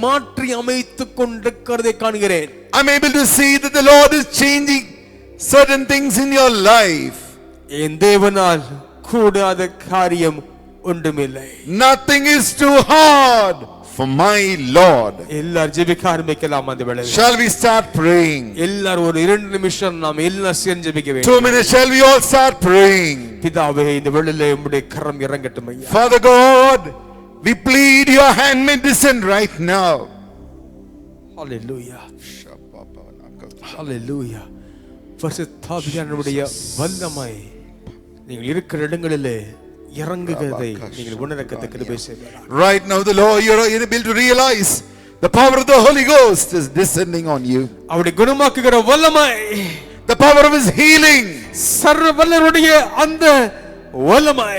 மாற்றி அமைத்துக் கொண்டிருக்கிறதை காண்கிறேன். I'm able to see that the Lord is changing certain things in your life. என் தேவனால் கூடாத காரியம் ஒன்றுமில்லை. Nothing is too hard for my Lord. எல்லாரும் ஜெபிக்க ஆரம்பிக்கலாம் அந்த வேளையில். Shall we start praying? எல்லாரும் ஒரு 2 நிமிஷம் நாம் எல்லாம் சேர்ந்து ஜெபிக்க 2 வேண்டும். minutes, shall we all start praying? பிதாவே, இந்த வேளையிலே உம்முடைய கரம் இறங்கட்டும் ஐயா. Father God, we plead your hand may descend right now. Hallelujah. Hallelujah. பரிசுத்த ஆவியானவருடைய வல்லமை நீங்கள் இருக்கிற இடங்களிலே இறங்குகிறதை நீங்கள் உணரக்கத்த கிருபை செய்வீராக. Right now the Lord, you're able to realize the power of the Holy Ghost is descending on you. அவருடைய குணமாக்குகிற வல்லமை, The power of His healing, சர்வ வல்லவருடைய அந்த வல்லமை,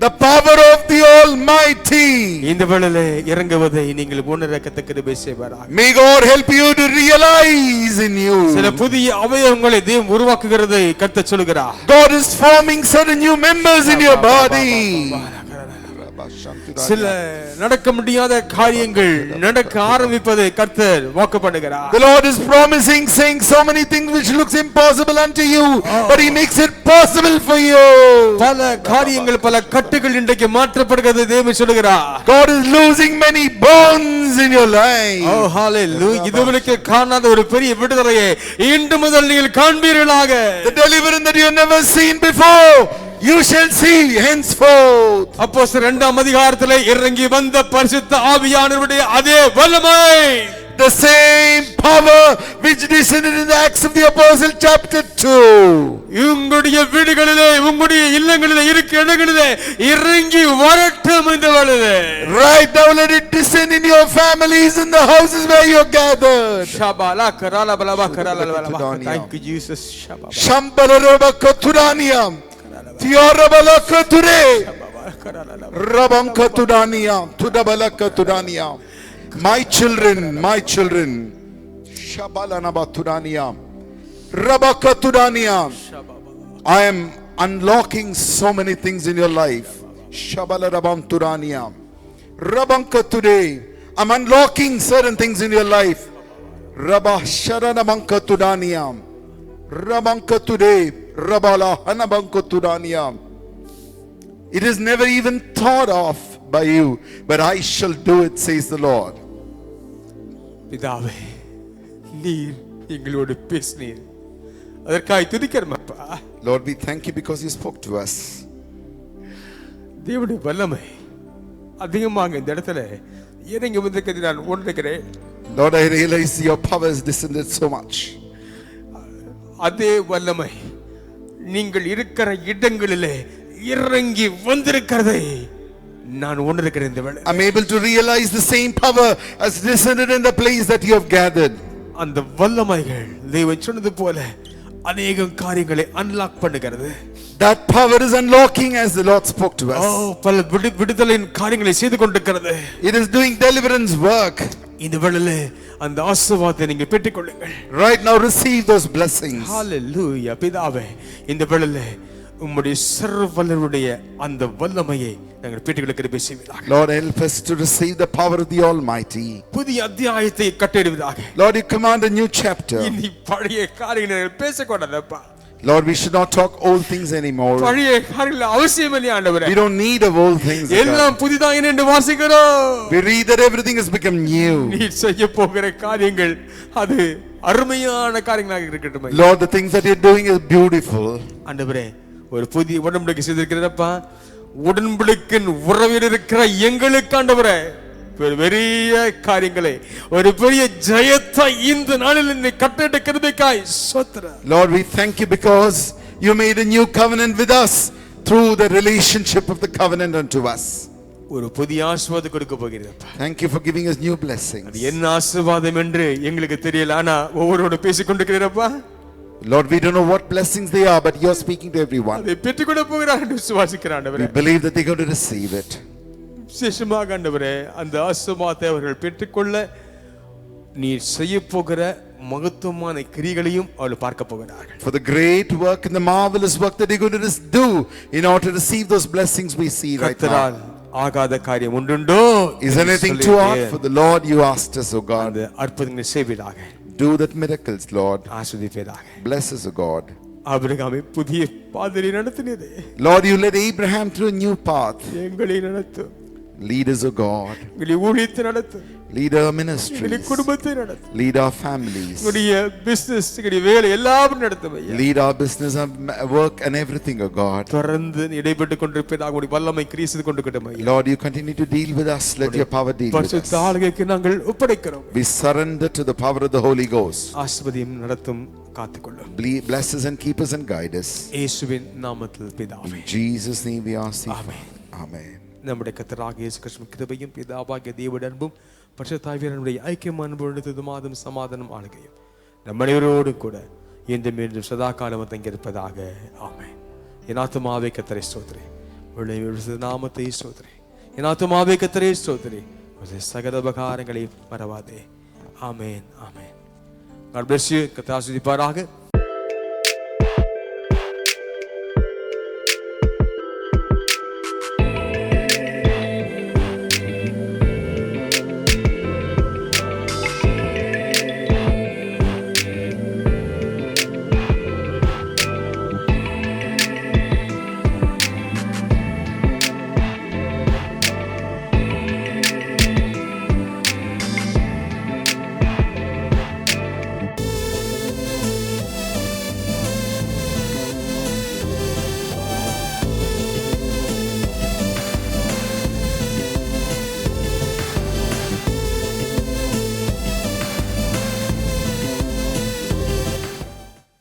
the power of the Almighty. இந்த வேளையிலே இறங்குவதை நீங்கள் உணரக்கத்த கிருபை செய்வீராக. May God help you to realize in you. சில புதிய அவயவங்களை தேவன் உருவாக்குகிறதை கர்த்தர் சொல்கிறார். God is forming certain new members in your body. சில நடக்க முடியாத காரியங்கள் நடக்க ஆரம்பிப்பதை கர்த்தர் வாக்கு பண்ணுகிறார். The Lord is promising, saying so many things which looks impossible unto you, but He makes it possible for you. பல காரியங்கள், பல கட்டுகள் இன்றைக்கு மாற்றப்படுகிறது தேவன் சொல்கிறார். God is losing many bonds in your life. Oh hallelujah. இதுவரைக்கும் காணாத ஒரு பெரிய விடுதலையை இன்று முதல் நீங்கள் காண்பீர்களாக. The deliverance that you have never seen before, you shall see henceforth. அப்போஸ்தலர் 2ஆம் அதிகாரத்திலே இறங்கி வந்த பரிசுத்த ஆவியானவருடைய அதே வல்லமை, The same power which descended in the Acts of the Apostle chapter 2. உங்களுடைய வீடுகளிலே, உங்களுடைய இல்லங்களிலே, இருக்க இடங்களிலே இறங்கி வரட்டும் இந்த வேளையிலே. Right now let it descend in your families, in the houses where you are gathered. ஷபாலா கராலா பலபா கராலா பலபா. Thank you Jesus. Shambalaraba Katuraniam. Tiarabala Kature. Rabam Katuraniam. Tudabala Katuraniam. My children, Shabalanaba Turaniam. Rabakaturaniam. I am unlocking so many things in your life. Shabalarabam Turaniam. Rabankature. I'm unlocking certain things in your life. Rabasharanabankatudaniam. Rabankature. Rabala Hanabankatudaniam. It is never even thought of by you, but I shall do it, says the Lord. பிதாவே, நீர் எங்களோடு பேசினீர், அதற்காக துதிக்கிறோம் அப்பா. Lord, we thank you because you spoke to us. தேவனுடைய வல்லமை அதிகமாக இந்த இடத்துல இறங்கி வந்திருக்கிறது நான் உணர்கிறேன். Lord, I realize your power has descended so much. அதே வல்லமை நீங்கள் இருக்கிற இடங்களிலே இறங்கி வந்திருக்கிறதை நான் உணர்கிறேன் இந்த வேளை. I'm able to realize the same power has descended in the place that you have gathered. அந்த வல்லமைகள் தேவன் சொன்னது போல அநேக காரியங்களை அன்லாக் பண்ணுகிறது. That power is unlocking as the Lord spoke to us. பல விடுதலையின் காரியங்களை செய்து கொண்டிருக்கிறது. It is doing deliverance work. இந்த வேளையிலே அந்த ஆசீர்வாதத்தை நீங்க பெற்றுக்கொள்ளுங்கள். Right now receive those blessings. Hallelujah. பிதாவே, இந்த வேளையிலே உம்முடைய சர்வவல்லவருடைய அந்த வல்லமையை நாங்கள் பெற்றுக்கொள்ள கிருபை செய்வீராக. Lord, help us to receive the power of the Almighty. புதிய அத்தியாயத்தை கட்டளையிடுவதாக. Lord, you command a new chapter. இனி பழைய காரியங்களை பேசக்கூடாதப்பா. Lord, we should not talk old things anymore. பழைய காரியங்கள் அவசியம் இல்லை ஆண்டவரே. We don't need of old things. எல்லாம் புதிதாக என்று வாசிக்கிறோம். We read that everything has become new. நீர் செய்ய போகிற காரியங்கள் அது அருமையான காரியங்களாக இருக்கட்டும். Lord, the things that you're doing is beautiful. ஆண்டவரே, ஒரு புதிய உடன்படிக்கை செய்திருக்கிறதப்பா. உடன்படிக்கையின் உறவில் இருக்கிற எங்களுக்கு ஆண்டவரே பெரிய காரியங்களை, ஒரு பெரிய ஜெயத்தை இந்த நாளில் நீ கட்டளையிட்ட கிருபைக்காய் ஸ்தோத்திரம். Lord, we thank you because you made a new covenant with us through the relationship of the covenant unto us. ஒரு புதிய ஆசீர்வாதம் கொடுக்க போகிறீரப்பா. Thank you for giving us new blessings. அது என்ன ஆசீர்வாதம் என்று எங்களுக்கு தெரியல, ஆனா ஒவ்வொருவரோட பேசிக் கொண்டிருக்கிறப்பா. Lord, we don't know what blessings they are, but you're speaking to everyone. அதை பெற்றுக்கொள்ள போகிறார் என்று விசுவாசிக்கிறேன் ஆண்டவரே. We believe that they're going to receive it. விசேஷமாக ஆண்டவரே, அந்த ஆசீர்வாதத்தை அவர்கள் பெற்றுக்கொள்ள நீர் செய்ய போகிற மகத்துவமான கிரியைகளையும் அவர்கள் பார்க்க போகிறார்கள். For the great work and the marvelous work that they're going to do in order to receive those blessings we see right now. ஆகாத காரியம் உண்டுண்டோ? Is anything too hard for the Lord? You asked us, O God. அந்த அற்புதங்களை செய்வீராக. Do that miracles, Lord. ஆசீர்வதிப்பீராக. Bless us, O God. ஆபிரகாமை புதிய பாதையை நடத்தினதே. Lord, you led Abraham through a new path. எங்களை நடத்தும். Lead us, O God. எங்களை ஊழியத்தை நடத்தும். Lead our ministries. எங்களை குடும்பத்தை நடத்தும். Lead our families. எங்களுடைய பிசினஸ், எங்களுடைய வேலை எல்லாவற்றையும் நடத்தும் ஐயா. Lead our business and work and everything, O God. தொடர்ந்து இடைப்பட்டு கொண்டிருப்பதாக உடைய வல்லமை கிரியை செய்து கொண்டிருக்கட்டும் ஐயா. Lord, you continue to deal with us. Let your power deal with பரிசுத்த us. ஆளுகைக்கு நாங்கள் ஒப்படைக்கிறோம். We surrender to the power of the Holy Ghost. ஆசீர்வதியும் நடத்தும் காத்துக்கொள்ளும். Bless us and keep us and guide us. இயேசுவின் நாமத்தில் பிதாவே. In Jesus' name we ask you. Amen. Amen. நம்முடைய கர்த்தராகிய இயேசு கிறிஸ்துவின் கிருபையும் பிதாவாகிய தேவனுடைய அன்பும் பரிசுத்த ஆவியானவருடைய ஐக்கியமான அன்பும் மாதம் சமாதானம் ஆளுகையும் நம் அனைவரோடு கூட என்றும் மீண்டும் சதா காலம் தங்கியிருப்பதாக. ஆமென். என் ஆத்துமாவே கர்த்தரை ஸ்தோத்திரி, உடைய நாமத்தை ஸ்தோத்திரி. என் ஆத்துமாவே கர்த்தரை ஸ்தோத்திரி, சகல உபகாரங்களை மறவாதே. ஆமென். ஆமென். God bless you. கர்த்தர் ஆசீர்வதிப்பாராக.